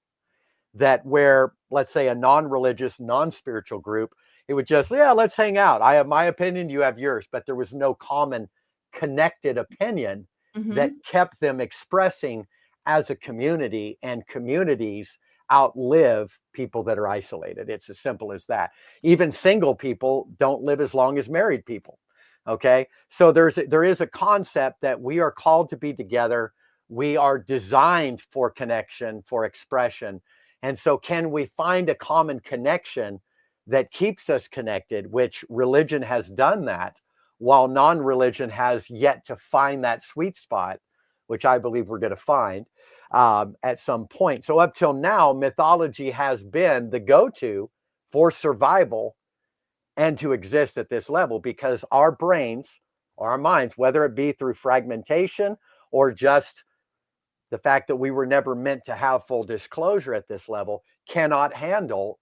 That where, let's say, a non-religious, non-spiritual group, it would just, yeah, let's hang out. I have my opinion, you have yours, but there was no common connected opinion that Mhm. kept them expressing as a community, and communities outlive people that are isolated. It's as simple as that. Even single people don't live as long as married people. Okay. So there is a concept that we are called to be together. We are designed for connection, for expression. And so, can we find a common connection that keeps us connected, which religion has done that, while non religion has yet to find that sweet spot, which I believe we're going to find at some point. So, up till now, mythology has been the go to for survival and to exist at this level, because our brains or our minds, whether it be through fragmentation or just the fact that we were never meant to have full disclosure at this level, cannot handle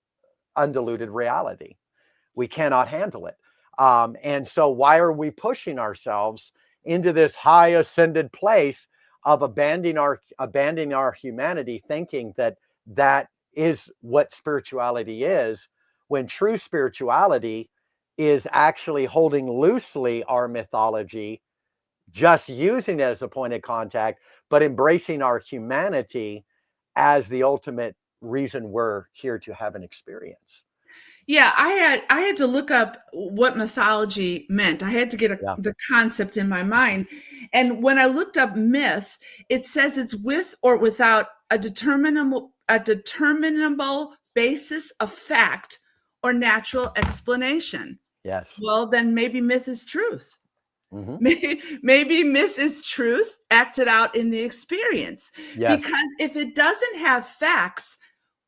undiluted reality. We cannot handle it. And so, why are we pushing ourselves into this high ascended place of abandoning our humanity, thinking that that is what spirituality is, when true spirituality is actually holding loosely our mythology, just using it as a point of contact, but embracing our humanity as the ultimate reason we're here to have an experience. Yeah, I had to look up what mythology meant. I had to get Yeah. the concept in my mind. And when I looked up myth, it says it's with or without a determinable basis of fact or natural explanation. Yes. Well, then maybe myth is truth. Hmm. Maybe myth is truth acted out in the experience. Yes. Because if it doesn't have facts,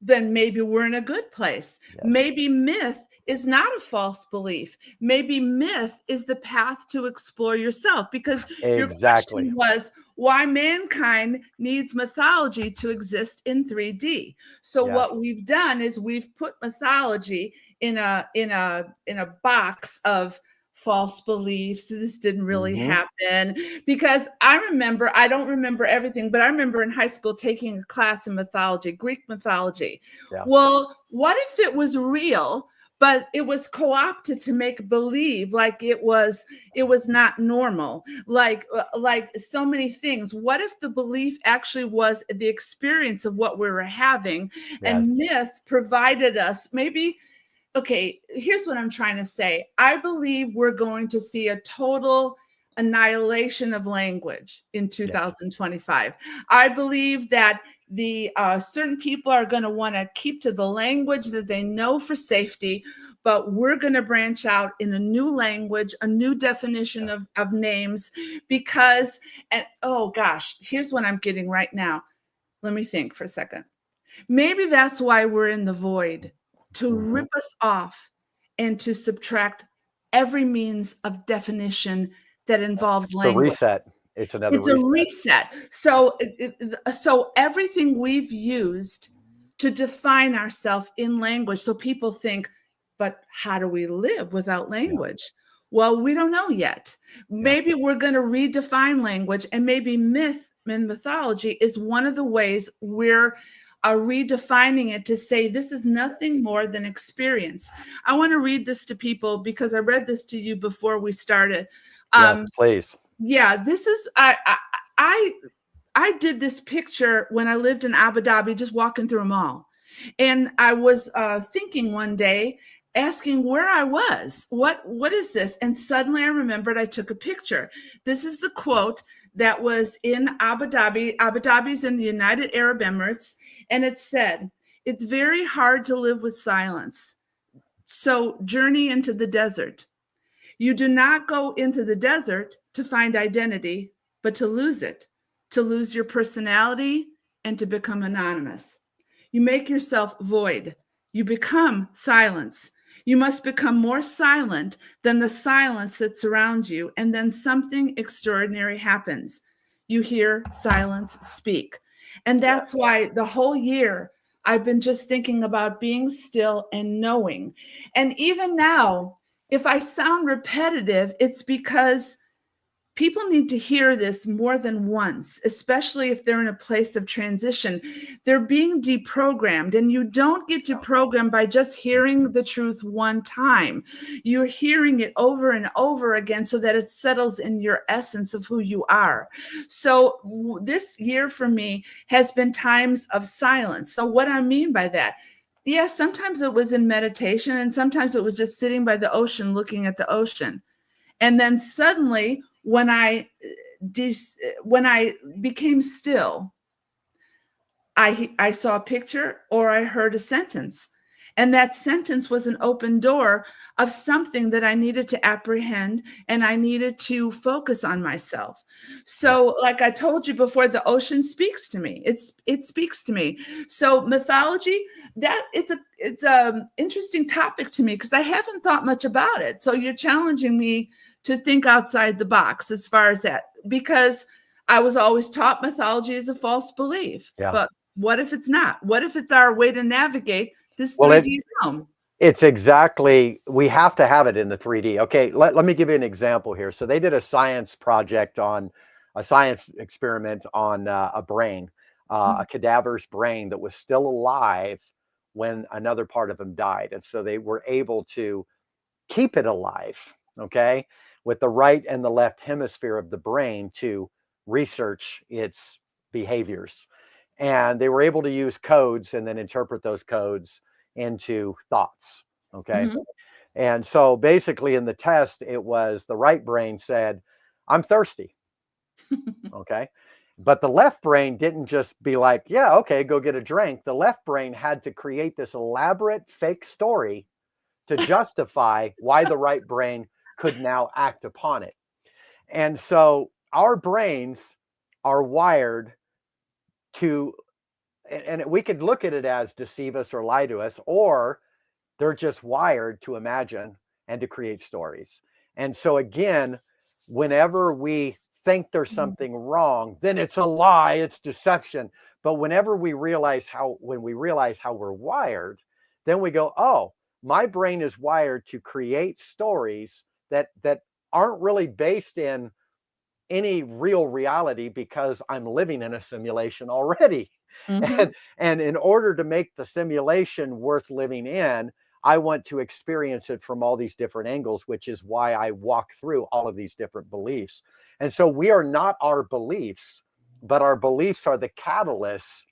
then maybe we're in a good place. Yes. Maybe myth is not a false belief. Maybe myth is the path to explore yourself. Because your Exactly. question was why mankind needs mythology to exist in 3D. So Yes. what we've done is we've put mythology in a box of false beliefs. This didn't really Hmm. happen. Because I don't remember everything, but I remember in high school taking a class in mythology, Greek mythology. Yeah. Well, what if it was real, but it was co-opted to make believe like it was not normal, like so many things. What if the belief actually was the experience of what we were having, Yes. and myth provided us maybe. Okay, here's what I'm trying to say. I believe we're going to see a total annihilation of language in Yes. 2025. I believe that the certain people are going to want to keep to the language that they know for safety, but we're going to branch out in a new language, a new definition Yeah. of names, because, and oh gosh, here's what I'm getting right now. Let me think for a second. Maybe that's why we're in the void, to Hmm. rip us off and to subtract every means of definition that involves It's a language. reset. It's another It's a reset. reset. So everything we've used to define ourselves in language, so people think, but how do we live without Yeah. language? Well, we don't know yet. Yeah. Maybe we're going to redefine language, and maybe myth and mythology is one of the ways we're redefining it to say this is nothing more than experience. I want to read this to people because I read this to you before we started. Yes. Um, Please. yeah, this is I I did this picture when I lived in Abu Dhabi, just walking through a mall, and I was thinking one day, asking where I was. What is this? And suddenly I remembered I took a picture. This is the quote that was in Abu Dhabi. Abu Dhabi's in the United Arab Emirates, and it said, "It's very hard to live with silence. So journey into the desert. You do not go into the desert to find identity, but to lose it, to lose your personality, and to become anonymous. You make yourself void. You become silence. You must become more silent than the silence that surrounds you, and then something extraordinary happens. You hear silence speak." And Yes. that's why the whole year I've been just thinking about being still and knowing. And even now, if I sound repetitive, it's because people need to hear this more than once, especially if they're in a place of transition. They're being deprogrammed, and you don't get deprogrammed by just hearing the truth one time. You're hearing it over and over again so that it settles in your essence of who you are. So this year for me has been times of silence. So what I mean by that, yes, sometimes it was in meditation, and sometimes it was just sitting by the ocean looking at the ocean. And then suddenly, when I became still, I saw a picture or I heard a sentence. And that sentence was an open door of something that I needed to apprehend, and I needed to focus on myself. Yeah. So, like I told you before, the ocean speaks to me. It speaks to me. So mythology, that it's a interesting topic to me because I haven't thought much about it. So you're challenging me to think outside the box as far as that, because I was always taught mythology is a false belief. Yeah. But what if it's not? What if it's our way to navigate this Well, 3D realm? it's exactly, we have to have it in the 3D. Okay, let me give you an example here. So they did a science project on a science experiment on a brain, a cadaver's brain that was still alive when another part of him died. And so they were able to keep it alive, okay, with the right and the left hemisphere of the brain to research its behaviors. And they were able to use codes and then interpret those codes into thoughts, okay? Mhm. And so basically in the test, it was the right brain said, I'm thirsty, okay? But the left brain didn't just be like, yeah, okay, go get a drink. The left brain had to create this elaborate fake story to justify why the right brain could now act upon it. And so our brains are wired to, and we could look at it as deceive us or lie to us, or they're just wired to imagine and to create stories. And so again, whenever we think there's something wrong, then it's a lie, it's deception. But whenever when we realize how we're wired, then we go, oh, my brain is wired to create stories that aren't really based in any real reality because I'm living in a simulation already. Mhm. And in order to make the simulation worth living in, I want to experience it from all these different angles, which is why I walk through all of these different beliefs. And so we are not our beliefs, but our beliefs are the catalysts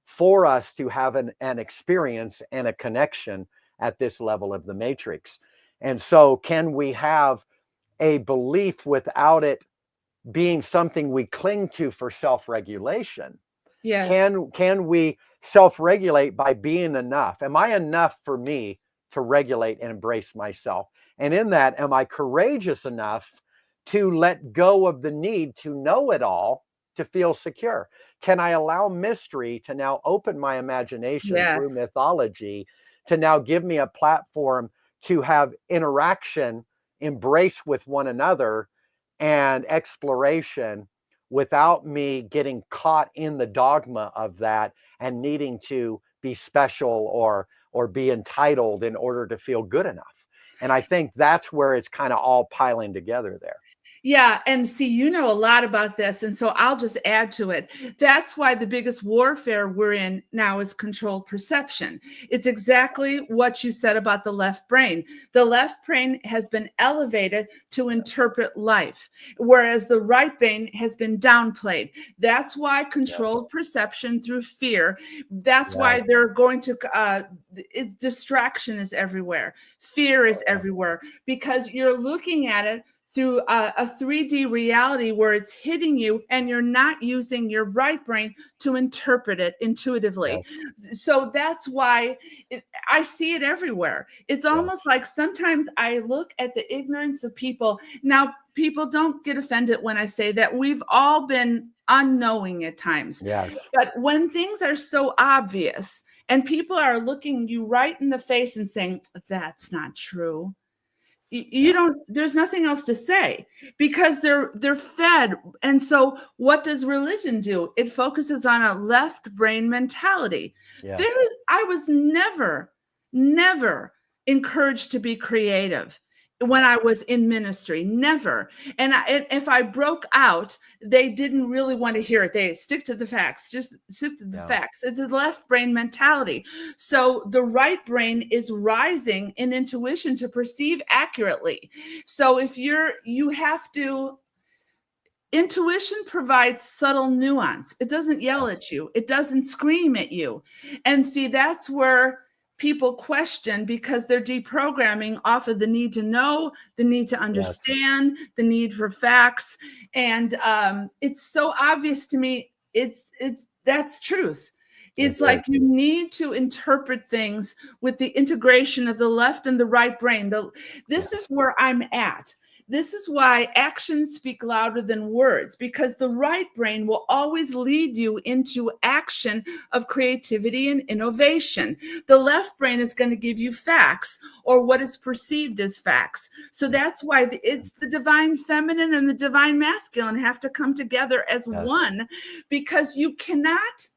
for us to have an experience and a connection at this level of the matrix. And so, can we have a belief without it being something we cling to for self-regulation? Yes. Can we self-regulate by being enough? Am I enough for me to regulate and embrace myself? And in that, am I courageous enough to let go of the need to know it all to feel secure? Can I allow mystery to now open my imagination through Yes. mythology to now give me a platform to have interaction, embrace with one another, and exploration without me getting caught in the dogma of that and needing to be special or be entitled in order to feel good enough. And I think that's where it's kind of all piling together there. Yeah, and see, you know a lot about this, and so I'll just add to it. That's why the biggest warfare we're in now is controlled perception. It's exactly what you said about the left brain. The left brain has been elevated to interpret life, whereas the right brain has been downplayed. That's why Yes. controlled perception through fear. That's Yes. why they're going to. Distraction is everywhere. Fear is everywhere because you're looking at it through a 3D reality where it's hitting you and you're not using your right brain to interpret it intuitively. Yes. So that's why I see it everywhere. It's Yes. almost like sometimes I look at the ignorance of people. Now, people don't get offended when I say that we've all been unknowing at times. Yes. But when things are so obvious and people are looking you right in the face and saying, that's not true, You don't, there's nothing else to say, because they're fed. And so what does religion do? It focuses on a left brain mentality. Yes. I was never encouraged to be creative when I was in ministry, never. And if I broke out, they didn't really want to hear it. They stick to the facts, just stick to the Yeah. facts. It's a left brain mentality. So the right brain is rising in intuition to perceive accurately. So if you have to, intuition provides subtle nuance. It doesn't yell at you, it doesn't scream at you. And see, that's where people question, because they're deprogramming off of the need to know, the need to Yes. understand, the need for facts. And it's so obvious to me. It's that's truth. It It's like is. you need to interpret things with the integration of the left and the right brain. This is Yes. where I'm at. This is why actions speak louder than words, because the right brain will always lead you into action of creativity and innovation. The left brain is going to give you facts, or what is perceived as facts. So that's why it's the divine feminine and the divine masculine have to come together as Yes. one, because you cannot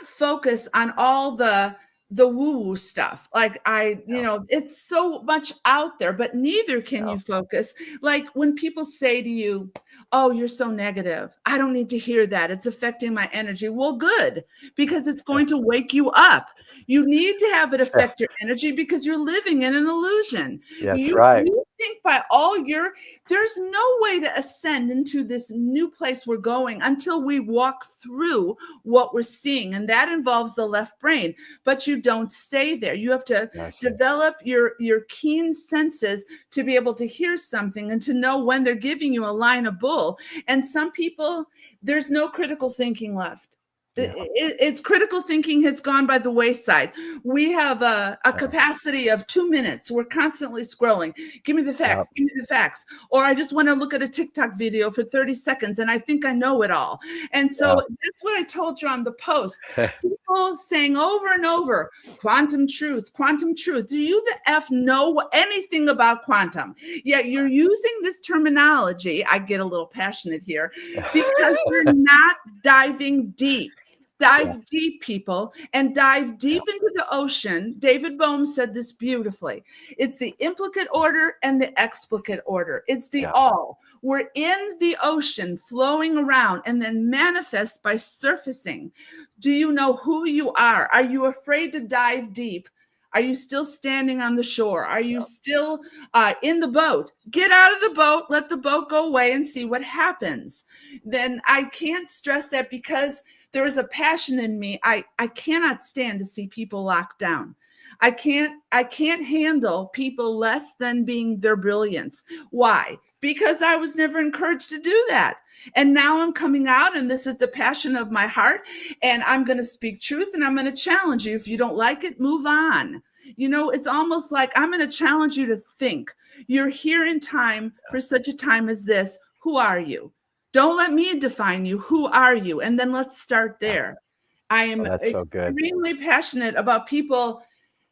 focus on all the woo-woo stuff. Like Yeah. it's so much out there, but neither can Yeah. you focus. Like when people say to you, oh, you're so negative, I don't need to hear that, it's affecting my energy. Well, good, because it's going to wake you up. You need to have it affect your energy, because you're living in an illusion. Yes. Right. You think by all your, there's no way to ascend into this new place we're going until we walk through what we're seeing, and that involves the left brain. But you don't stay there. You have to Yes. develop your keen senses to be able to hear something and to know when they're giving you a line of bull. And some people, there's no critical thinking left. Yeah. It's critical thinking has gone by the wayside. We have a capacity of 2 minutes. We're constantly scrolling. Give me the facts. Yeah. Give me the facts. Or I just want to look at a TikTok video for 30 seconds and I think I know it all. And so that's what I told you on the post. People saying over and over, quantum truth, quantum truth. Do you the F know anything about quantum? Yet you're using this terminology. I get a little passionate here, because you're not diving deep. Dive deep, people, and dive deep into the ocean. David Bohm said this beautifully. It's the implicate order and the explicate order. It's the all. We're in the ocean, flowing around, and then manifest by surfacing. Do you know who you are? Are you afraid to dive deep? Are you still standing on the shore? Are you still in the boat? Get out of the boat, let the boat go away, and see what happens. Then I can't stress that, because there is a passion in me. I cannot stand to see people locked down. I can't handle people less than being their brilliance. Why? Because I was never encouraged to do that. And now I'm coming out, and this is the passion of my heart, and I'm going to speak truth, and I'm going to challenge you. If you don't like it, move on. It's almost like I'm going to challenge you to think. You're here in time for such a time as this. Who are you? Don't let me define you. Who are you? And then let's start there. I am That's so good. extremely passionate about people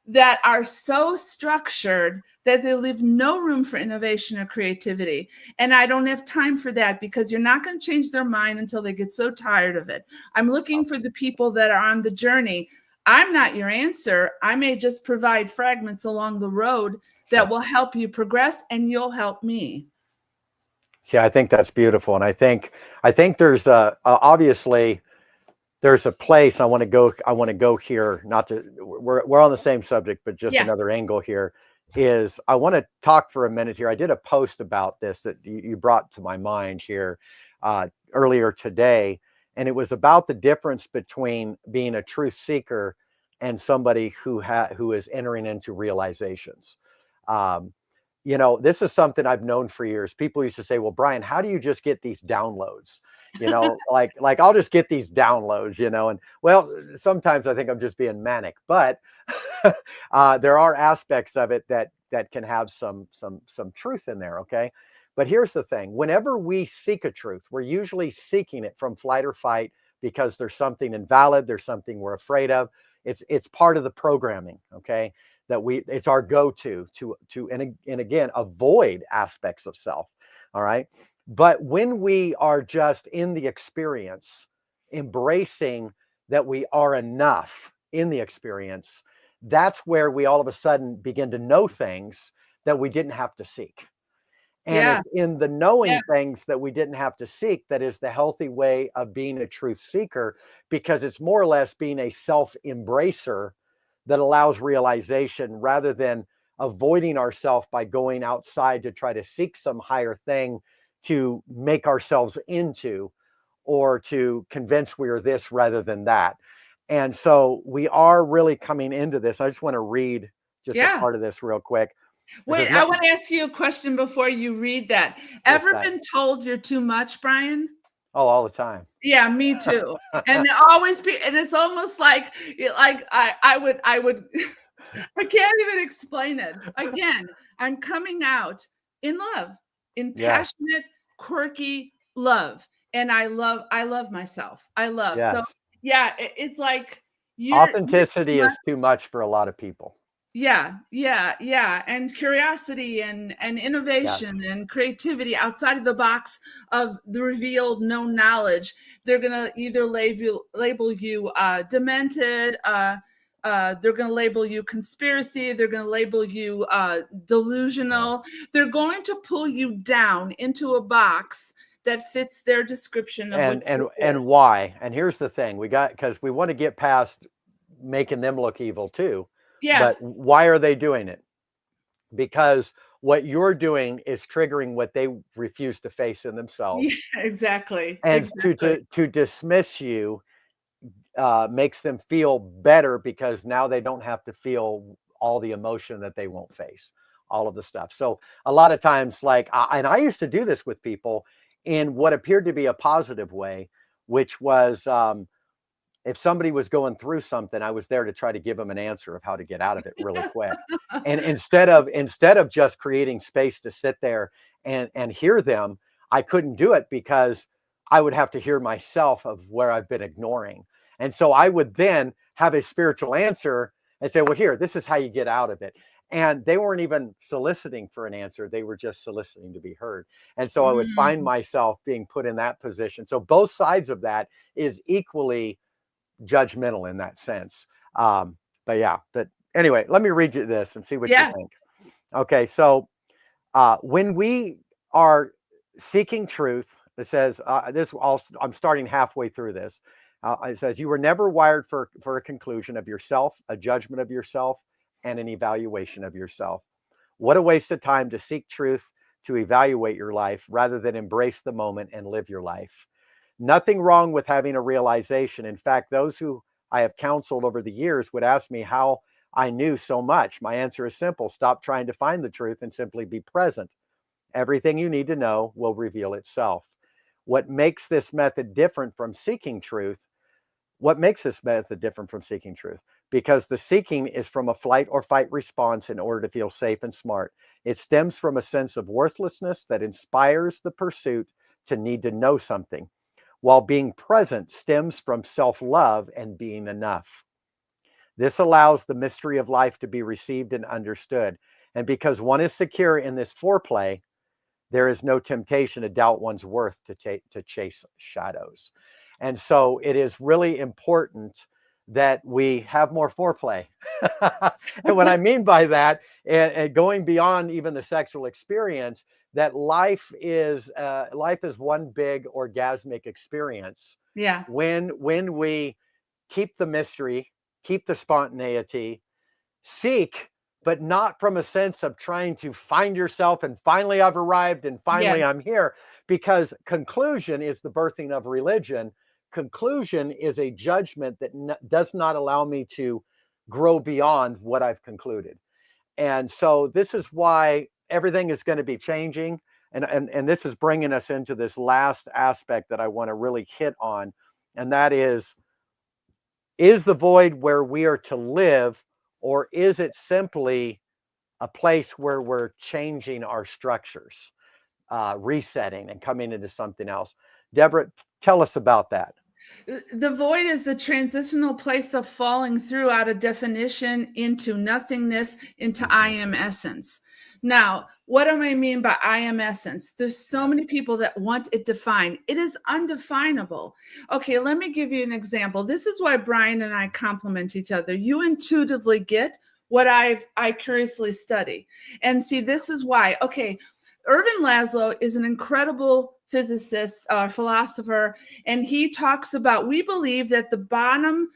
that are so structured that they leave no room for innovation or creativity. And I don't have time for that, because you're not going to change their mind until they get so tired of it. I'm looking for the people that are on the journey. I'm not your answer. I may just provide fragments along the road that will help you progress, and you'll help me. See, I think that's beautiful, and I think there's obviously there's a place I want to go. I want to go here. Not to we're on the same subject, but just another angle here is I want to talk for a minute here. I did a post about this that you brought to my mind here earlier today, and it was about the difference between being a truth seeker and somebody who is entering into realizations. Um, this is something I've known for years. People used to say, well, Brian, how do you just get these downloads? Like I'll just get these downloads, and well, sometimes I think I'm just being manic, but there are aspects of it that can have some truth in there. Okay. But here's the thing. Whenever we seek a truth, we're usually seeking it from flight or fight, because there's something invalid. There's something we're afraid of. It's part of the programming. Okay. it's our go-to and again, avoid aspects of self. All right. But when we are just in the experience, embracing that we are enough in the experience, that's where we all of a sudden begin to know things that we didn't have to seek. And Yeah. it's in the Yeah. knowing things that we didn't have to seek that is the healthy way of being a truth seeker, because it's more or less being a self embracer that allows realization rather than avoiding ourselves by going outside to try to seek some higher thing to make ourselves into, or to convince we are this rather than that. And so we are really coming into this. I just want to read just a Yeah. part of this real quick. It says, Wait, I want to ask you a question before you read that. what's Ever that? been told you're too much, Brian? Oh, all the time. Yeah, me too. And there always be, and it's almost like, I would, I can't even explain it. Again, I'm coming out in love, in Yes, passionate, quirky love, and I love myself. I love so. yes. Yeah, it's like you're Authenticity is too much for a lot of people. yeah, yeah, yeah, and curiosity and Yes. innovation and creativity outside of the box of the revealed known knowledge. They're gonna either label you demented. They're gonna label you conspiracy. They're gonna label you Yeah. delusional. They're going to pull you down into a box that fits their description of what And truth and is. why? And here's the thing: we got because we want to get past making them look evil too. Yeah, But why are they doing it? Because what you're doing is triggering what they refuse to face in yeah, themselves, exactly, and exactly. to dismiss you makes them feel better because now they don't have to feel all the emotion that they won't face, all of the stuff. So a lot of times, and I used to do this with people in what appeared to be a positive way, which was if somebody was going through something, I was there to try to give them an answer of how to get out of it really quick. And instead of just creating space to sit there and hear them, I couldn't do it because I would have to hear myself of where I've been ignoring. And so I would then have a spiritual answer and say, well, here, this is how you get out of it. And they weren't even soliciting for an answer. They were just soliciting to be heard. And so I would find Mm, myself being put in that position. So both sides of that is equally judgmental in that sense. But yeah, but anyway, let me read you this and see what you yeah. think. Okay, so when we are seeking truth, it says I'm starting halfway through this. It says you were never wired for a conclusion of yourself, a judgment of yourself, and an evaluation of yourself. What a waste of time to seek truth to evaluate your life rather than embrace the moment and live your life. Nothing wrong with having a realization. In fact, those who I have counseled over the years would ask me how I knew so much. My answer is simple: stop trying to find the truth and simply be present. Everything you need to know will reveal itself. What makes this method different from seeking truth? What makes this method different from seeking truth? Because the seeking is from a flight or fight response in order to feel safe and smart. It stems from a sense of worthlessness that inspires the pursuit to need to know something, while being present stems from self love and being enough. This allows the mystery of life to be received and understood. And because one is secure in this foreplay, there is no temptation to doubt one's worth to chase shadows. And so it is really important that we have more foreplay. And what I mean by that, and going beyond even the sexual experience, that life is one big orgasmic experience Yeah. when we keep the mystery, keep the spontaneity, seek, but not from a sense of trying to find yourself and finally I've arrived and Yeah. finally I'm here. Because conclusion is the birthing of religion. Conclusion is a judgment that does not allow me to grow beyond what I've concluded. And so this is why everything is going to be changing. And this is bringing us into this last aspect that I want to really hit on. And that is the void where we are to live, or is it simply a place where we're changing our structures, resetting and coming into something else? Deborah, tell us about that. The void is the transitional place of falling through out of definition into nothingness, into I am essence. Now, what do I mean by I am essence? There's so many people that want it defined. It is undefinable. Okay, let me give you an example. This is why Brian and I complement each other. You intuitively get what I curiously study. And see, this is why. Okay, Irvin Laszlo is an incredible physicist, philosopher, and he talks about, we believe that the bottom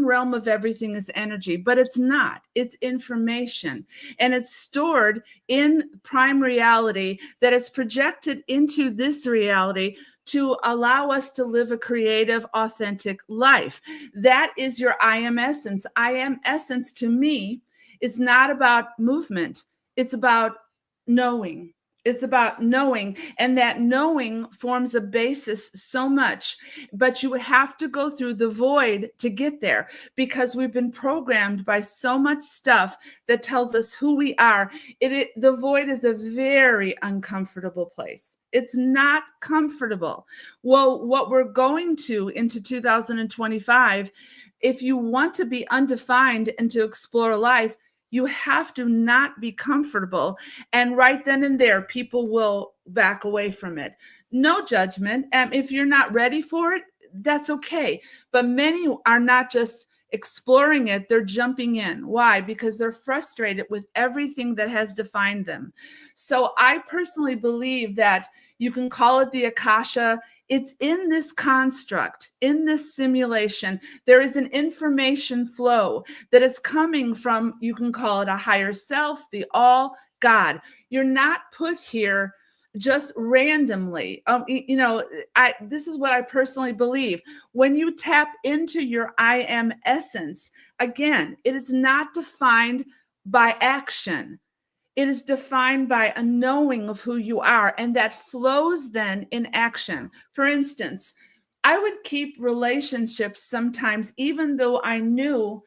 realm of everything is energy, but it's not. It's information, and it's stored in prime reality that is projected into this reality to allow us to live a creative, authentic life. That is your I am essence. I am essence to me is not about movement. It's about knowing. It's about knowing, and that knowing forms a basis so much, but you have to go through the void to get there, because we've been programmed by so much stuff that tells us who we are. The void is a very uncomfortable place. It's not comfortable. Well, what we're going to into 2025, if you want to be undefined and to explore life, you have to not be comfortable. And right then and there, people will back away from it. No judgment. If you're not ready for it, that's okay. But many are not just exploring it, they're jumping in. Why? Because they're frustrated with everything that has defined them. So I personally believe that you can call it the Akasha. It's in this construct, in this simulation. There is an information flow that is coming from, you can call it a higher self, the all, God. You're not put here just randomly. This is what I personally believe. When you tap into your I am essence, again, it is not defined by action. It is defined by a knowing of who you are, and that flows then in action. For instance, I would keep relationships sometimes, even though I knew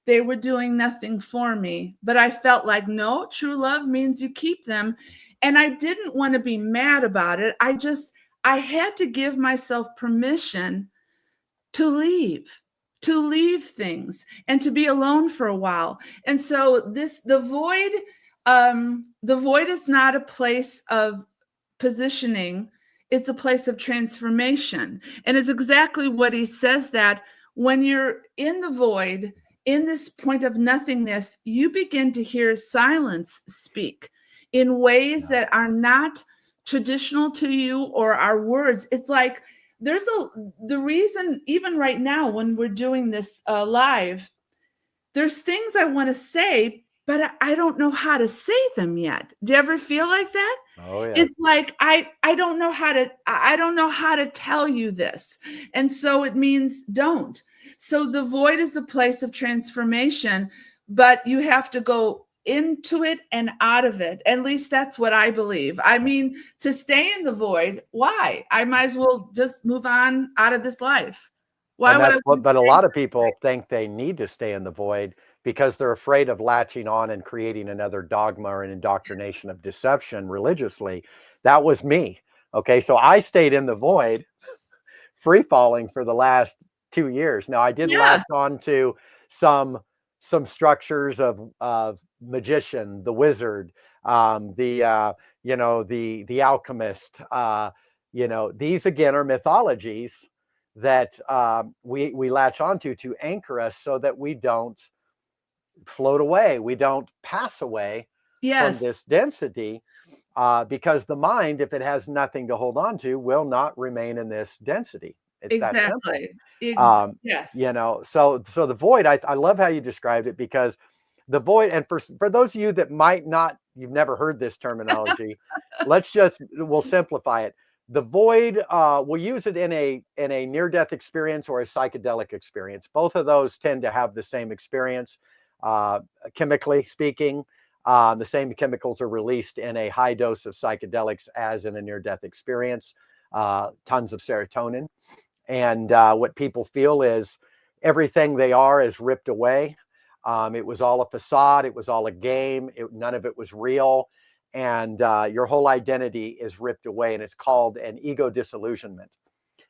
they were doing nothing for me, but I felt like, no, true love means you keep them. And I didn't want to be mad about it. I had to give myself permission to leave things and to be alone for a while. And so the void is not a place of positioning, it's a place of transformation. And it's exactly what he says, that when you're in the void, in this point of nothingness, you begin to hear silence speak in ways that are not traditional to you or our words. It's like the reason, even right now when we're doing this live, there's things I want to say, but I don't know how to say them yet. Do you ever feel like that? Oh yeah. It's like I don't know how to tell you this. And so it means don't. So the void is a place of transformation, but you have to go into it and out of it. At least that's what I believe. I mean, to stay in the void, why? I might as well just move on out of this life. Why And would I that's what, want to but a stay? lot of people think they need to stay in the void because they're afraid of latching on and creating another dogma or an indoctrination of deception religiously. That was me. Okay. So I stayed in the void, free falling for the last 2 years. Now I did Yeah. latch on to some structures of magician, the wizard, the alchemist. These again are mythologies that we latch onto to anchor us so that we don't float away, we don't pass away from Yes. this density, because the mind, if it has nothing to hold on to, will not remain in this density. It's that simple. Exactly. Yes. So the void, I love how you described it, because the void, and for those of you that might not, you've never heard this terminology, we'll simplify it. The void, we'll use it in a near-death experience or a psychedelic experience. Both of those tend to have the same experience, uh, chemically speaking. The same chemicals are released in a high dose of psychedelics as in a near-death experience, tons of serotonin. And what people feel is everything they are is ripped away. It was all a facade. It was all a game. None of it was real. And your whole identity is ripped away. And it's called an ego disillusionment.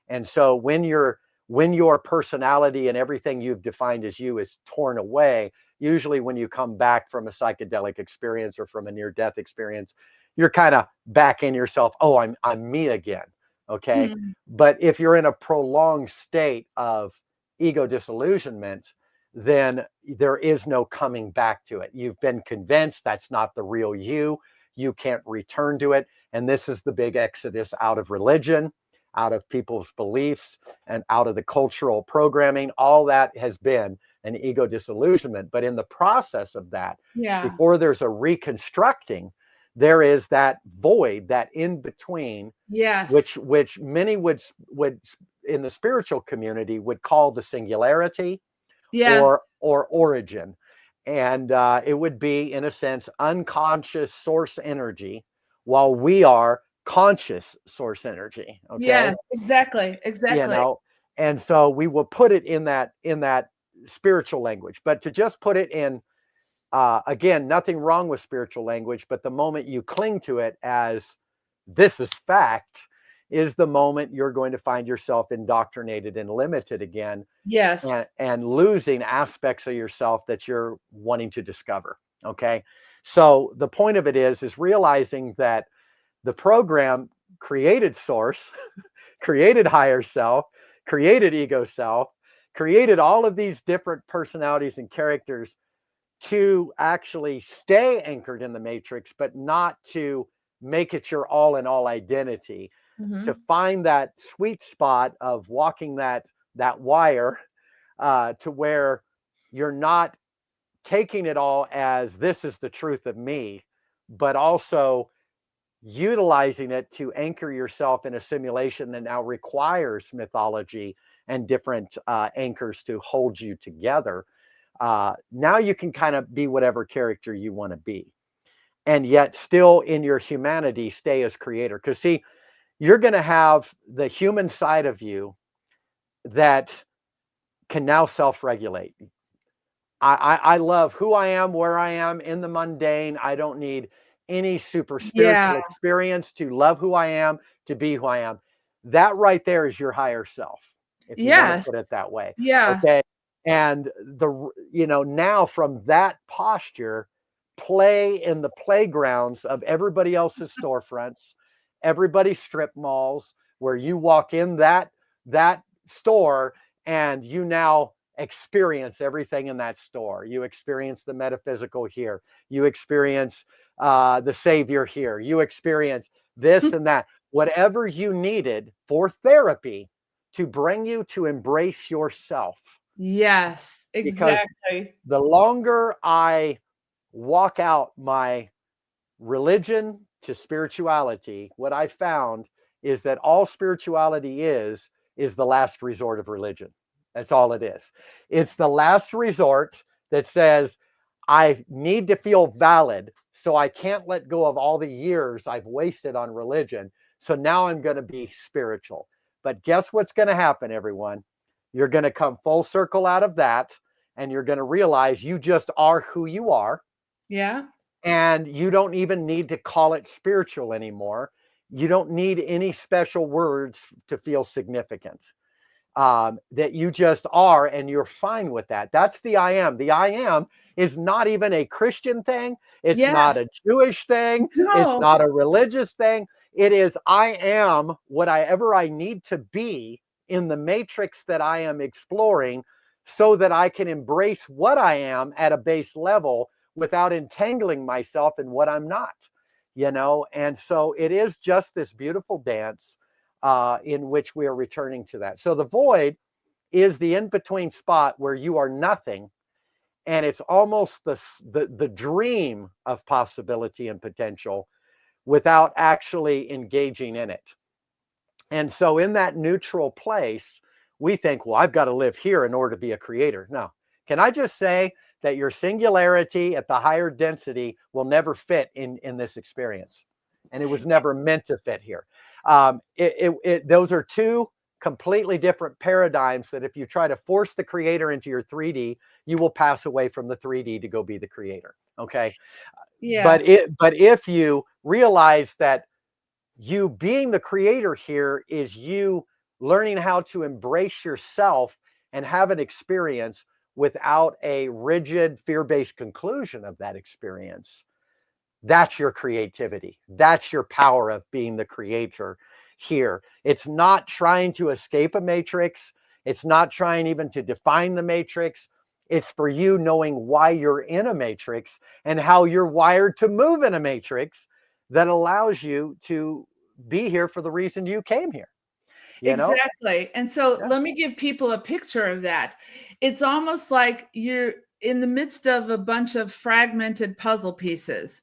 And so when your personality and everything you've defined as you is torn away, usually when you come back from a psychedelic experience or from a near-death experience, you're kind of back in yourself. Oh, I'm me again. Okay. Hmm. But if you're in a prolonged state of ego disillusionment, then there is no coming back to it. You've been convinced that's not the real you. You can't return to it. And this is the big exodus out of religion, out of people's beliefs, and out of the cultural programming. All that has been an ego disillusionment. But in the process of that, Yeah. before there's a reconstructing, there is that void, that in between, Yes. which many would in the spiritual community would call the singularity Yeah. or origin. And it would be, in a sense, unconscious source energy, while we are conscious source energy. Okay. Yes. Exactly. You Exactly. know, and so we will put it in that spiritual language. But to just put it in, again, nothing wrong with spiritual language, but the moment you cling to it as this is fact, is the moment you're going to find yourself indoctrinated and limited again, Yes. and losing aspects of yourself that you're wanting to discover. Okay. So the point of it is realizing that the program created source, created higher self, created ego self, created all of these different personalities and characters to actually stay anchored in the matrix, but not to make it your all in all identity, to Hmm. find that sweet spot of walking that wire, to where you're not taking it all as this is the truth of me, but also utilizing it to anchor yourself in a simulation that now requires mythology and different anchors to hold you together. Now you can kind of be whatever character you want to be, and yet still in your humanity stay as creator. Because see, you're going to have the human side of you that can now self-regulate. I love who I am, where I am in the mundane. I don't need any super Yeah. spiritual experience to love who I am, to be who I am. That right there is your higher self, if you want to Yes. put it that way. Yeah. Okay. And now from that posture, play in the playgrounds of everybody else's storefronts, everybody's strip malls, where you walk in that store and you now experience everything in that store. You experience the metaphysical here. You experience the savior here. You experience this and that. Whatever you needed for therapy to bring you to embrace yourself. Yes. Because Exactly. the longer I walk out my religion to spirituality, what I found is that all spirituality is the last resort of religion. That's all it is. It's the last resort that says, I need to feel valid, so I can't let go of all the years I've wasted on religion. So now I'm going to be spiritual. But guess what's going to happen, everyone? You're going to come full circle out of that, and you're going to realize you just are who you are, Yeah. and you don't even need to call it spiritual anymore. You don't need any special words to feel significant. That you just are, and you're fine with that. That's the I am. The I am is not even a Christian thing. It's not Yes. a Jewish thing. It's No. not a religious thing. It is I am whatever I need to be in the matrix that I am exploring, so that I can embrace what I am at a base level without entangling myself in what I'm not. And so it is just this beautiful dance, in which we are returning to that. So the void is the in between spot where you are nothing, and it's almost the dream of possibility and potential without actually engaging in it. And so in that neutral place, we think, well, I've got to live here in order to be a creator. No. Can I just say that your singularity at the higher density will never fit in this experience? And it was never meant to fit here. Those are two completely different paradigms that if you try to force the creator into your 3D, you will pass away from the 3D to go be the creator. Okay. Yeah. But if you realize that you being the creator here is you learning how to embrace yourself and have an experience without a rigid fear-based conclusion of that experience. That's your creativity. That's your power of being the creator here. It's not trying to escape a matrix. It's not trying even to define the matrix. It's for you knowing why you're in a matrix and how you're wired to move in a matrix that allows you to be here for the reason you came here. You know? Exactly. And so Yeah. let me give people a picture of that. It's almost like you're in the midst of a bunch of fragmented puzzle pieces,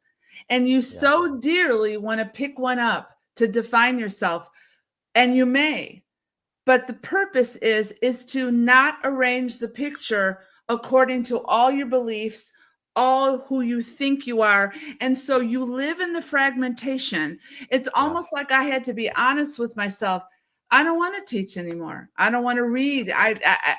and you Yeah. so dearly want to pick one up to define yourself, and you may. But the purpose is to not arrange the picture according to all your beliefs, all who you think you are. And so you live in the fragmentation. It's Yes. almost like I had to be honest with myself. I don't want to teach anymore. I don't want to read.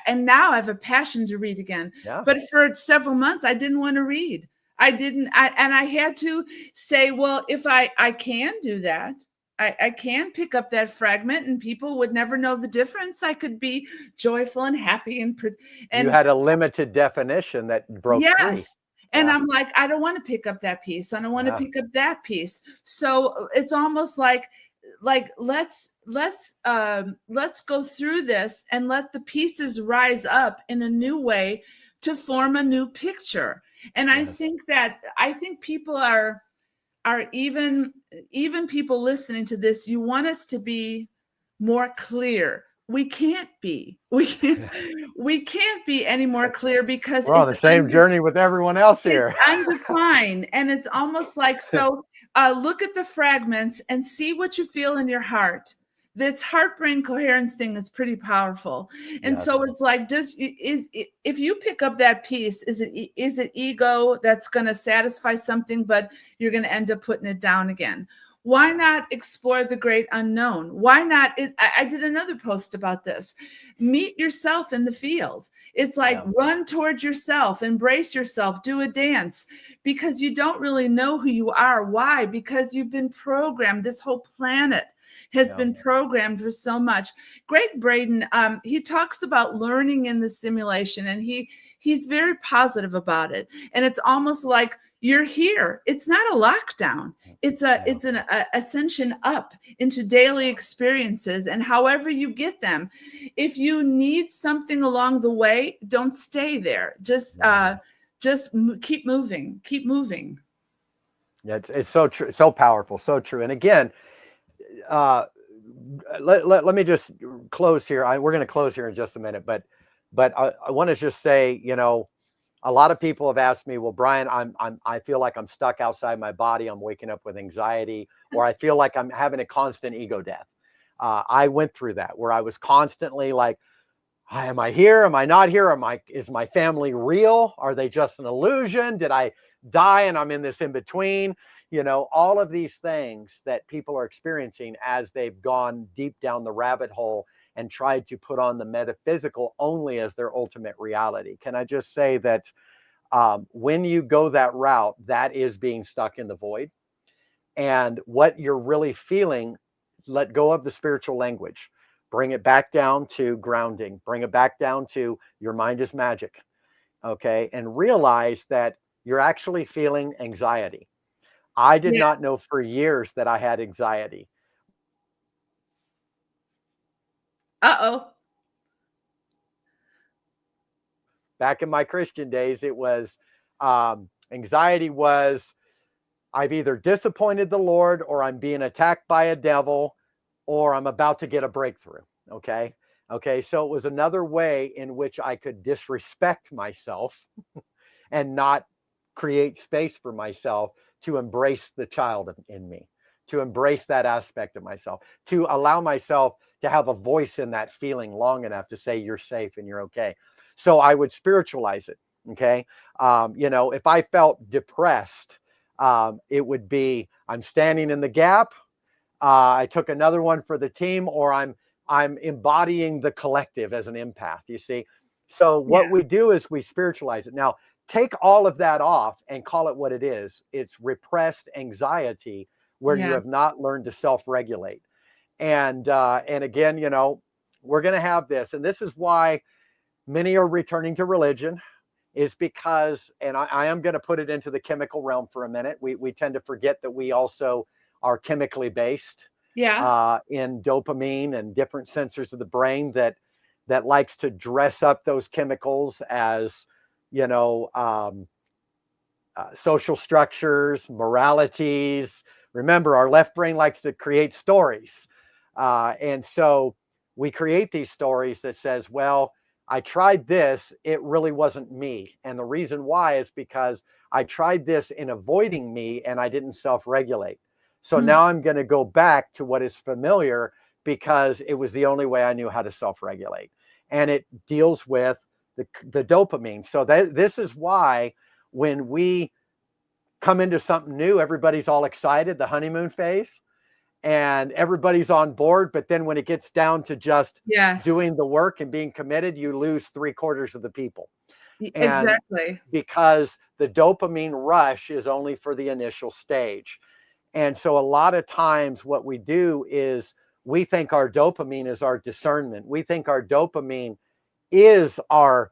And now I have a passion to read again. Yeah. But for several months, I didn't want to read. And I had to say, well, if I can do that, I can pick up that fragment and people would never know the difference. I could be joyful and happy You and had a limited definition that broke free. yes. And Yeah. I'm like, I don't want to pick up that piece. I don't want to Yeah. pick up that piece. So it's almost like let's go through this and let the pieces rise up in a new way to form a new picture. And Yes. I think people are even people listening to this, you want us to be more clear. We can't be. We can't be any more clear because We're on the same journey with everyone else it's here. undefined, and it's almost like so. Look at the fragments and see what you feel in your heart. This heart brain coherence thing is pretty powerful, and Yes. so it's like, if you pick up that piece, is it ego that's going to satisfy something, but you're going to end up putting it down again? Why not explore the great unknown? Why not? I did another post about this. Meet yourself in the field. It's like Yeah. run towards yourself, embrace yourself, do a dance because you don't really know who you are. Why? Because you've been programmed. This whole planet has Yeah. been programmed for so much. Greg Braden, he talks about learning in the simulation, and he's very positive about it. And it's almost like you're here. It's not a lockdown. It's an ascension up into daily experiences, and however you get them. If you need something along the way, don't stay there. Just keep moving. Keep moving. Yeah, it's so true, so powerful, so true. And again, uh, let me just close here. We're going to close here in just a minute, but I want to just say, a lot of people have asked me, well, Brian, I feel like I'm stuck outside my body. I'm waking up with anxiety, or I feel like I'm having a constant ego death. I went through that where I was constantly like, am I here? Am I not here? Is my family real? Are they just an illusion? Did I die and I'm in this in between? All of these things that people are experiencing as they've gone deep down the rabbit hole and tried to put on the metaphysical only as their ultimate reality. Can I just say that when you go that route, that is being stuck in the void. And what you're really feeling, let go of the spiritual language, bring it back down to grounding, bring it back down to your mind is magic. Okay. And realize that you're actually feeling anxiety. I did Yeah. not know for years that I had anxiety. Uh-oh. Back in my Christian days, it was anxiety was I've either disappointed the Lord, or I'm being attacked by a devil, or I'm about to get a breakthrough. Okay. Okay. So it was another way in which I could disrespect myself and not create space for myself to embrace the child in me, to embrace that aspect of myself, to allow myself to have a voice in that feeling long enough to say you're safe and you're okay. So I would spiritualize it. Okay. If I felt depressed, it would be I'm standing in the gap. I took another one for the team, or I'm embodying the collective as an empath. You see, so Yeah. what we do is we spiritualize it. Now, take all of that off and call it what it is. It's repressed anxiety where you Yeah. have not learned to self-regulate. And again, we're going to have this. And this is why many are returning to religion, is because, and I am going to put it into the chemical realm for a minute. We tend to forget that we also are chemically based in dopamine and different sensors of the brain that likes to dress up those chemicals as, you know, social structures, moralities. Remember, our left brain likes to create stories. And so we create these stories that says, well, I tried this, it really wasn't me. And the reason why is because I tried this in avoiding me and I didn't self-regulate. So now I'm going to go back to what is familiar because it was the only way I knew how to self-regulate. And it deals with the dopamine. So this is why when we come into something new, everybody's all excited, the honeymoon phase, and everybody's on board. But then when it gets down to just doing the work and being committed, you lose 3/4 of the people. And Exactly. because the dopamine rush is only for the initial stage. And so a lot of times what we do is we think our dopamine is our discernment. We think our dopamine is our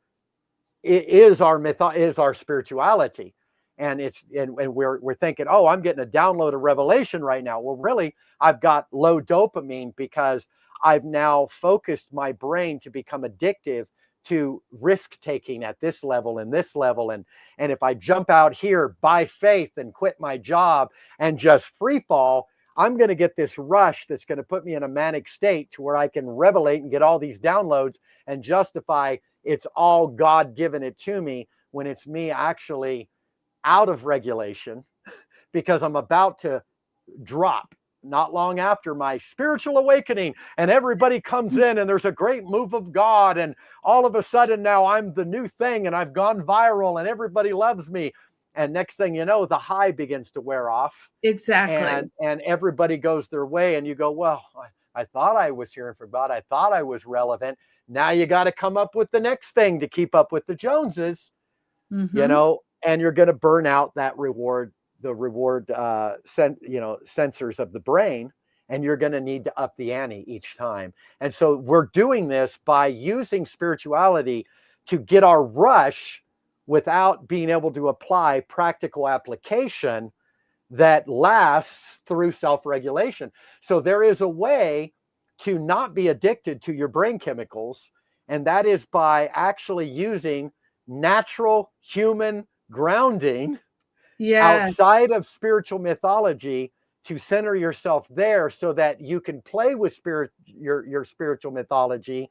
spirituality. And we're thinking, oh, I'm getting a download of revelation right now. Well, really, I've got low dopamine because I've now focused my brain to become addictive to risk taking at this level and this level. And if I jump out here by faith and quit my job and just free fall, I'm going to get this rush that's going to put me in a manic state to where I can revelate and get all these downloads and justify it's all God given it to me, when it's me actually out of regulation because I'm about to drop not long after my spiritual awakening, and everybody comes in and there's a great move of God, and all of a sudden now I'm the new thing and I've gone viral and everybody loves me. And next thing you know, the high begins to wear off. Exactly. And everybody goes their way, and you go, well, I thought I was hearing from God. I thought I was relevant. Now you got to come up with the next thing to keep up with the Joneses, you know, and you're going to burn out that sensors of the brain, and you're going to need to up the ante each time. And so we're doing this by using spirituality to get our rush without being able to apply practical application that lasts through self-regulation. So there is a way to not be addicted to your brain chemicals, and that is by actually using natural human grounding outside of spiritual mythology to center yourself there, so that you can play with your spiritual mythology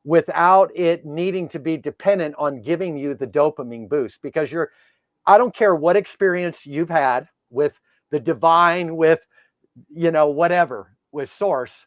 without it needing to be dependent on giving you the dopamine boost. Because I don't care what experience you've had with the divine, with, whatever, with source,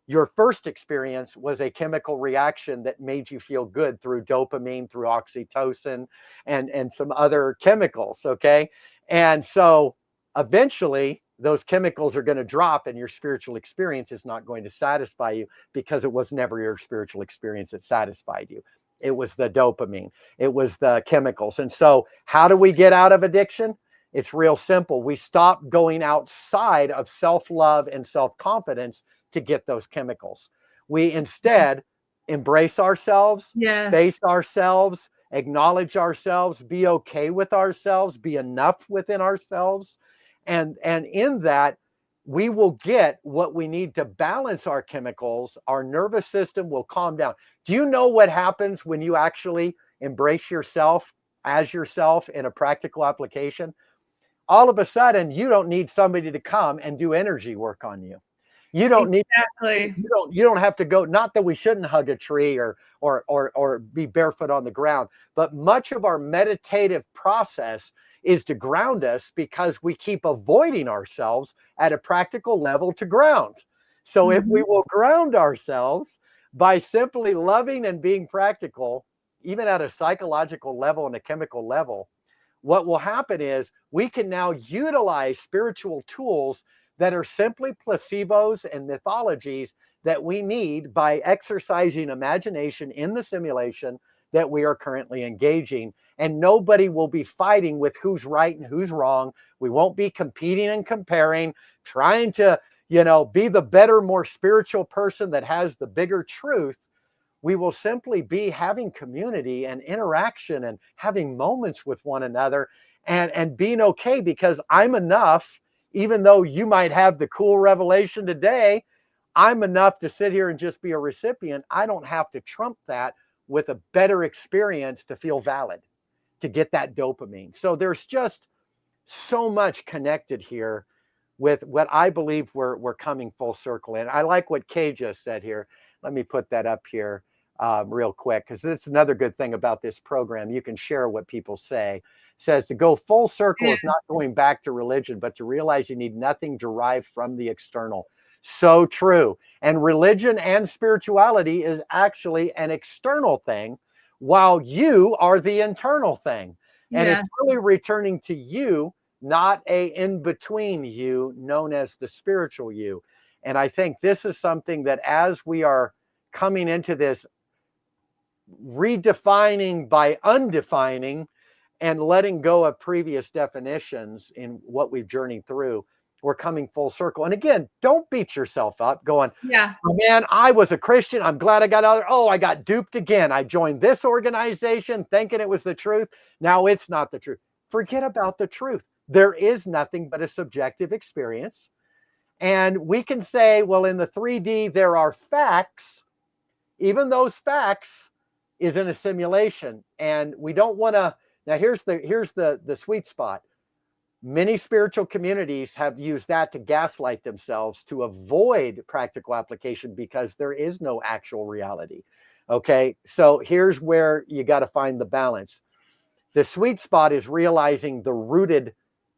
your first experience was a chemical reaction that made you feel good through dopamine, through oxytocin, and some other chemicals. Okay. And so eventually those chemicals are going to drop, and your spiritual experience is not going to satisfy you, because it was never your spiritual experience that satisfied you. It was the dopamine. It was the chemicals. And so how do we get out of addiction? It's real simple. We stop going outside of self-love and self-confidence to get those chemicals. We instead embrace ourselves, face ourselves, acknowledge ourselves, be okay with ourselves, be enough within ourselves. And in that, we will get what we need to balance our chemicals. Our nervous system will calm down. Do you know what happens when you actually embrace yourself as yourself in a practical application? All of a sudden, you don't need somebody to come and do energy work on you. You don't need you don't have to go. Not that we shouldn't hug a tree or be barefoot on the ground, but much of our meditative process is to ground us, because we keep avoiding ourselves at a practical level to ground. So if we will ground ourselves by simply loving and being practical, even at a psychological level and a chemical level, what will happen is we can now utilize spiritual tools that are simply placebos and mythologies that we need by exercising imagination in the simulation that we are currently engaging. And nobody will be fighting with who's right and who's wrong. We won't be competing and comparing, trying to, be the better, more spiritual person that has the bigger truth, we will simply be having community and interaction and having moments with one another, and being okay because I'm enough, even though you might have the cool revelation today, I'm enough to sit here and just be a recipient. I don't have to trump that with a better experience to feel valid, to get that dopamine. So there's just so much connected here with what I believe we're coming full circle in. I like what Kay just said here. Let me put that up here real quick, because it's another good thing about this program. You can share what people say. It says to go full circle is not going back to religion, but to realize you need nothing derived from the external. So true. And religion and spirituality is actually an external thing, while you are the internal thing. And it's really returning to you, not a in-between you known as the spiritual you. And I think this is something that as we are coming into this redefining by undefining and letting go of previous definitions in what we've journeyed through, we're coming full circle. And again, don't beat yourself up going, oh, man, I was a Christian. I'm glad I got out there. Oh, I got duped again. I joined this organization thinking it was the truth. Now it's not the truth. Forget about the truth. There is nothing but a subjective experience. And we can say, well, in the 3D, there are facts. Even those facts is in a simulation. And we don't want to. Now, here's the sweet spot. Many spiritual communities have used that to gaslight themselves to avoid practical application because there is no actual reality. Okay, so here's where you got to find the balance. The sweet spot is realizing the rooted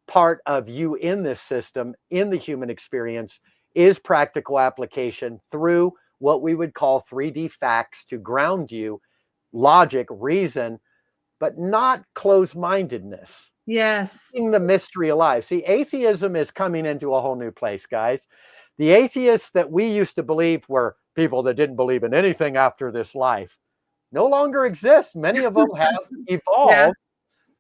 part of you in this system, in the human experience, is practical application through what we would call 3D facts to ground you, logic, reason, but not closed-mindedness. Yes. Keeping the mystery alive. See, atheism is coming into a whole new place, guys. The atheists that we used to believe were people that didn't believe in anything after this life no longer exist. Many of them have evolved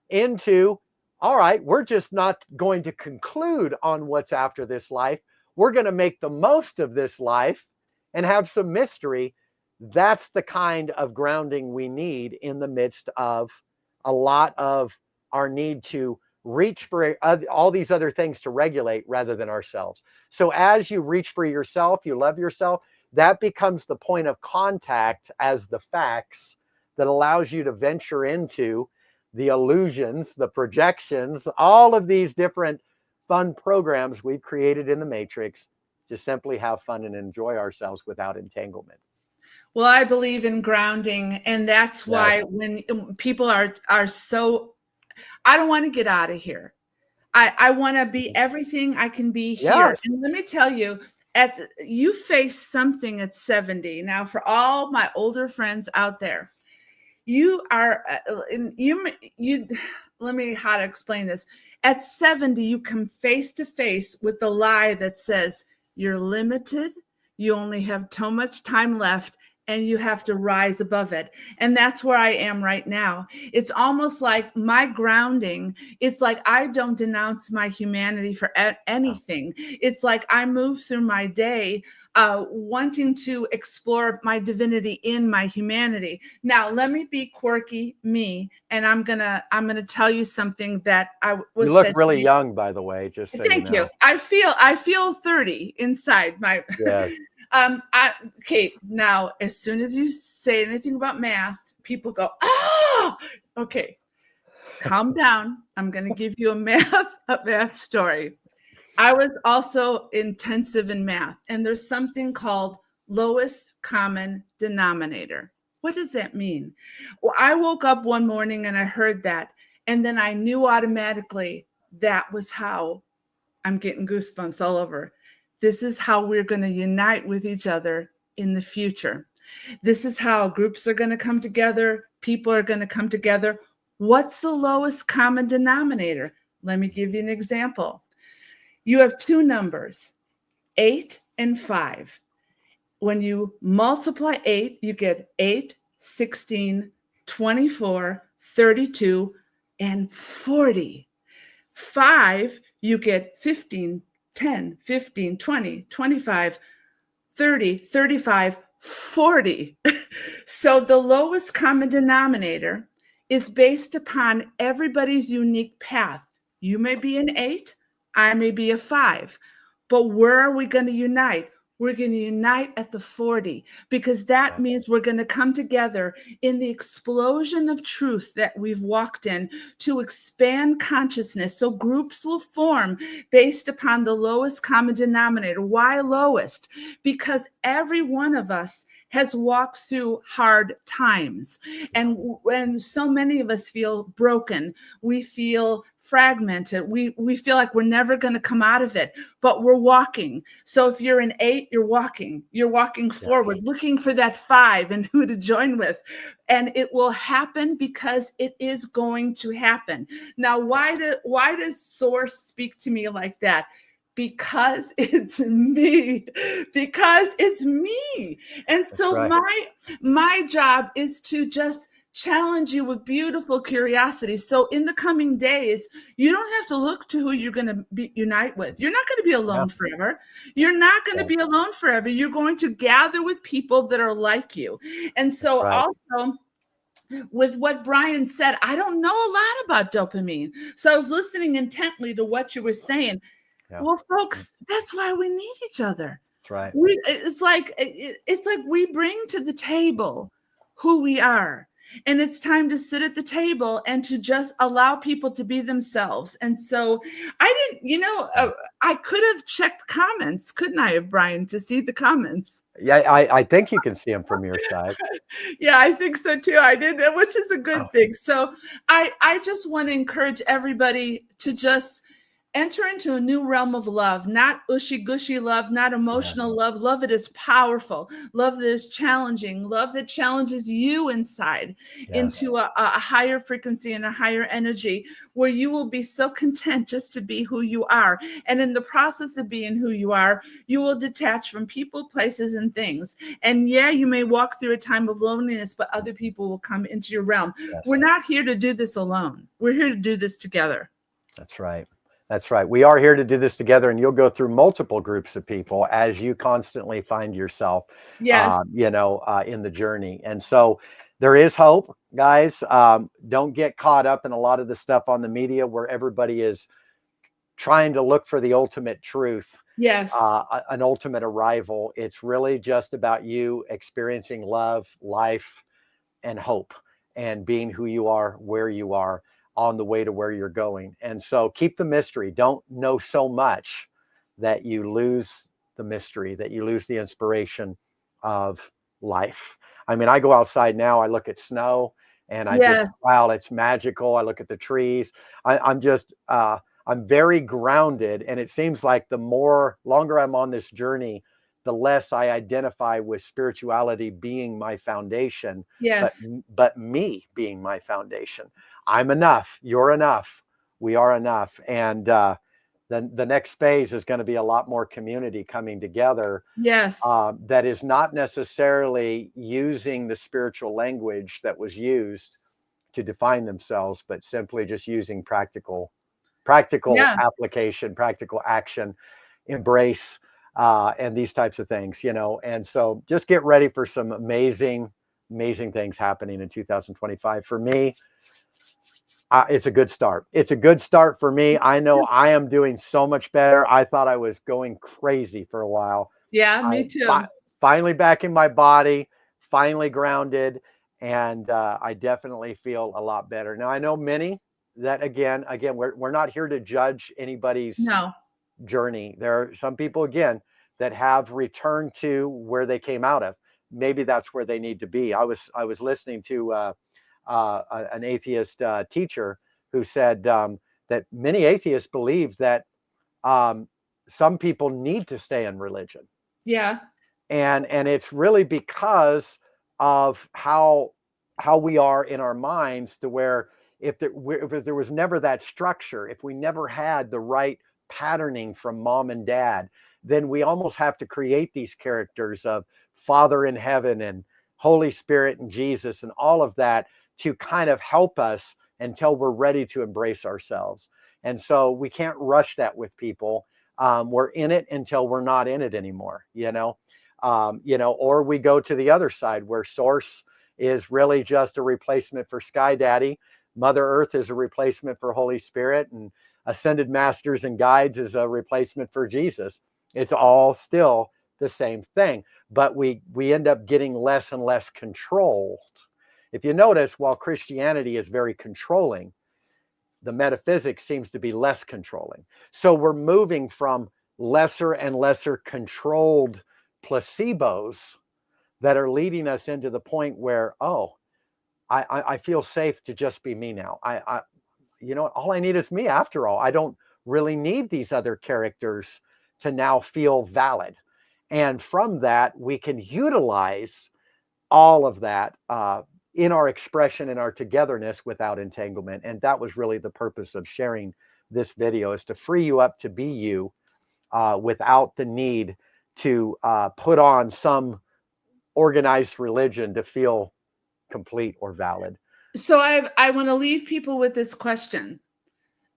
into, all right, we're just not going to conclude on what's after this life. We're going to make the most of this life and have some mystery. That's the kind of grounding we need in the midst of a lot of our need to reach for all these other things to regulate rather than ourselves. So as you reach for yourself, you love yourself, that becomes the point of contact as the facts that allows you to venture into the illusions, the projections, all of these different fun programs we've created in the Matrix to simply have fun and enjoy ourselves without entanglement. Well, I believe in grounding, and that's why when people are so, I don't want to get out of here. I want to be everything I can be here. Yes. And let me tell you, you face something at 70. Now, for all my older friends out there, you are you let me how to explain this. At 70, you come face to face with the lie that says you're limited, you only have so much time left, and you have to rise above it. And that's where I am right now. It's almost like my grounding, it's like I don't denounce my humanity for anything. It's like I move through my day wanting to explore my divinity in my humanity. Now, let me be quirky, me, and I'm gonna tell you something that I was. You look really young, by the way. Just so Thank you know. you. I feel 30 inside my. Yes. Kate, now, as soon as you say anything about math, people go, oh, okay, calm down. I'm going to give you a math story. I was also intensive in math, and there's something called lowest common denominator. What does that mean? Well, I woke up one morning and I heard that, and then I knew automatically that was how I'm getting goosebumps all over. This is how we're going to unite with each other in the future. This is how groups are going to come together. People are going to come together. What's the lowest common denominator? Let me give you an example. You have two numbers, 8 and 5. When you multiply 8, you get 8, 16, 24, 32, and 40. 5, you get 15, 10, 15, 20, 25, 30, 35, 40. So the lowest common denominator is based upon everybody's unique path. You may be an 8, I may be a 5. But where are we going to unite? We're going to unite at the 40 because that means we're going to come together in the explosion of truth that we've walked in to expand consciousness. So groups will form based upon the lowest common denominator. Why lowest? Because every one of us has walked through hard times. And when so many of us feel broken, we feel fragmented, we feel like we're never going to come out of it, but we're walking. So if you're an 8, you're walking forward, looking for that 5 and who to join with. And it will happen because it is going to happen. Now, why does Source speak to me like that? Because it's me. Because it's me. And so my job is to just challenge you with beautiful curiosity. So in the coming days, you don't have to look to who you're going to unite with. You're not going to be alone forever. You're not going to be alone forever. You're going to gather with people that are like you. And so also, with what Brian said, I don't know a lot about dopamine. So I was listening intently to what you were saying. Well, folks, that's why we need each other. That's right. It's like we bring to the table who we are. And it's time to sit at the table and to just allow people to be themselves. And so I didn't, I could have checked comments, couldn't I, Brian, to see the comments? Yeah, I think you can see them from your side. Yeah, I think so too. I did, which is a good thing. So I just want to encourage everybody to just enter into a new realm of love, not ushy-gushy love, not emotional love that is powerful, love that is challenging, love that challenges you inside into a higher frequency and a higher energy where you will be so content just to be who you are. And in the process of being who you are, you will detach from people, places, and things. And yeah, you may walk through a time of loneliness, but other people will come into your realm. We're not here to do this alone. We're here to do this together. That's right. That's right. We are here to do this together, and you'll go through multiple groups of people as you constantly find yourself, in the journey. And so there is hope, guys. Don't get caught up in a lot of the stuff on the media where everybody is trying to look for the ultimate truth. Yes. An ultimate arrival. It's really just about you experiencing love, life, and hope, and being who you are, where you are, on the way to where you're going. And so keep the mystery. Don't know so much that you lose the mystery, that you lose the inspiration of life. I mean, I go outside now, I look at snow and I just, wow, it's magical. I look at the trees. I'm very grounded. And it seems like the longer I'm on this journey, the less I identify with spirituality being my foundation, but me being my foundation. I'm enough. You're enough. We are enough. And then the next phase is going to be a lot more community coming together. That is not necessarily using the spiritual language that was used to define themselves, but simply just using practical application, practical action, embrace, and these types of things, And so just get ready for some amazing things happening in 2025. For me, it's a good start. It's a good start for me. I know I am doing so much better. I thought I was going crazy for a while. Yeah, me too. Finally back in my body, finally grounded, and I definitely feel a lot better. Now, I know many that again, we're not here to judge anybody's journey. There are some people, again, that have returned to where they came out of. Maybe that's where they need to be. I was listening to an atheist teacher who said that many atheists believe that some people need to stay in religion. And it's really because of how we are in our minds, to where if there was never that structure, if we never had the right patterning from mom and dad, then we almost have to create these characters of Father in heaven and Holy Spirit and Jesus and all of that to kind of help us until we're ready to embrace ourselves. And so we can't rush that with people. We're in it until we're not in it anymore, or we go to the other side where source is really just a replacement for Sky Daddy. Mother Earth is a replacement for Holy Spirit, and ascended masters and guides is a replacement for Jesus. It's all still the same thing, but we end up getting less and less controlled. If you notice, while Christianity is very controlling, the metaphysics seems to be less controlling. So we're moving from lesser and lesser controlled placebos that are leading us into the point where, I feel safe to just be me now. All I need is me after all. I don't really need these other characters to now feel valid. And from that, we can utilize all of that in our expression, in our togetherness without entanglement. And that was really the purpose of sharing this video, is to free you up to be you without the need to put on some organized religion to feel complete or valid. So I want to leave people with this question.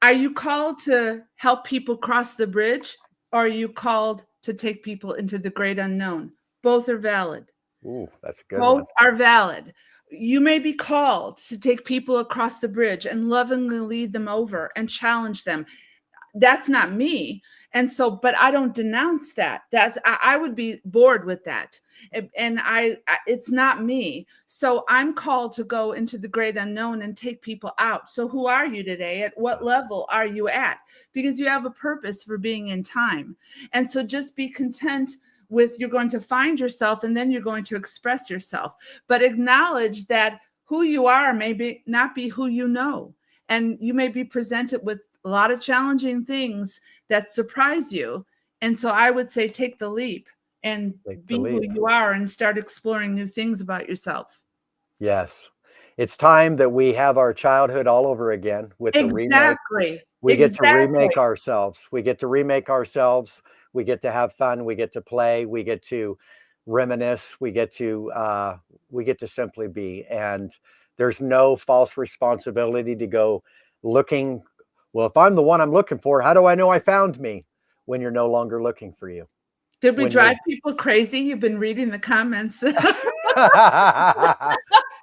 Are you called to help people cross the bridge, or are you called to take people into the great unknown? Both are valid. Ooh, that's a good Both one. are valid. You may be called to take people across the bridge and lovingly lead them over and challenge them. That's not me. And so, but I don't denounce that. I would be bored with that. And it's not me. So I'm called to go into the great unknown and take people out. So who are you today? At what level are you at? Because you have a purpose for being in time. And so just be content with, you're going to find yourself and then you're going to express yourself, but acknowledge that who you are may not be who you know. And you may be presented with a lot of challenging things that surprise you. And so I would say, take the leap and be who you are and start exploring new things about yourself. Yes. It's time that we have our childhood all over again with the remake. We get to remake ourselves. We get to remake ourselves. We get to have fun. We get to play. We get to reminisce. We get to simply be. And there's no false responsibility to go looking. Well, if I'm the one I'm looking for, how do I know I found me? When you're no longer looking for you. Did we drive people crazy? You've been reading the comments.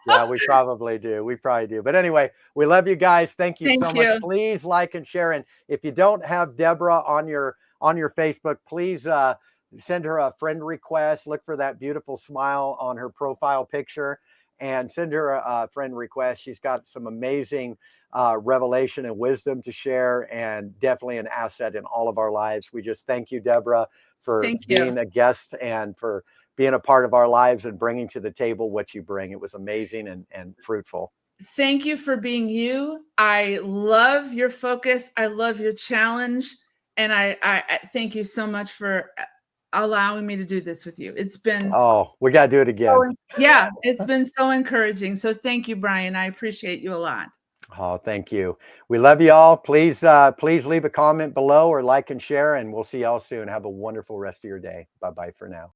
Yeah, we probably do. We probably do. But anyway, we love you guys. Thank you so much. Please like and share. And if you don't have Debra on your Facebook, please send her a friend request. Look for that beautiful smile on her profile picture and send her a friend request. She's got some amazing revelation and wisdom to share, and definitely an asset in all of our lives. We just thank you, Debra, for being a guest and for being a part of our lives and bringing to the table what you bring. It was amazing and fruitful. Thank you for being you. I love your focus. I love your challenge. And I thank you so much for allowing me to do this with you. It's been, we got to do it again. Yeah, it's been so encouraging. So thank you, Brian. I appreciate you a lot. Oh, thank you. We love you all. Please leave a comment below or like and share, and we'll see y'all soon. Have a wonderful rest of your day. Bye-bye for now.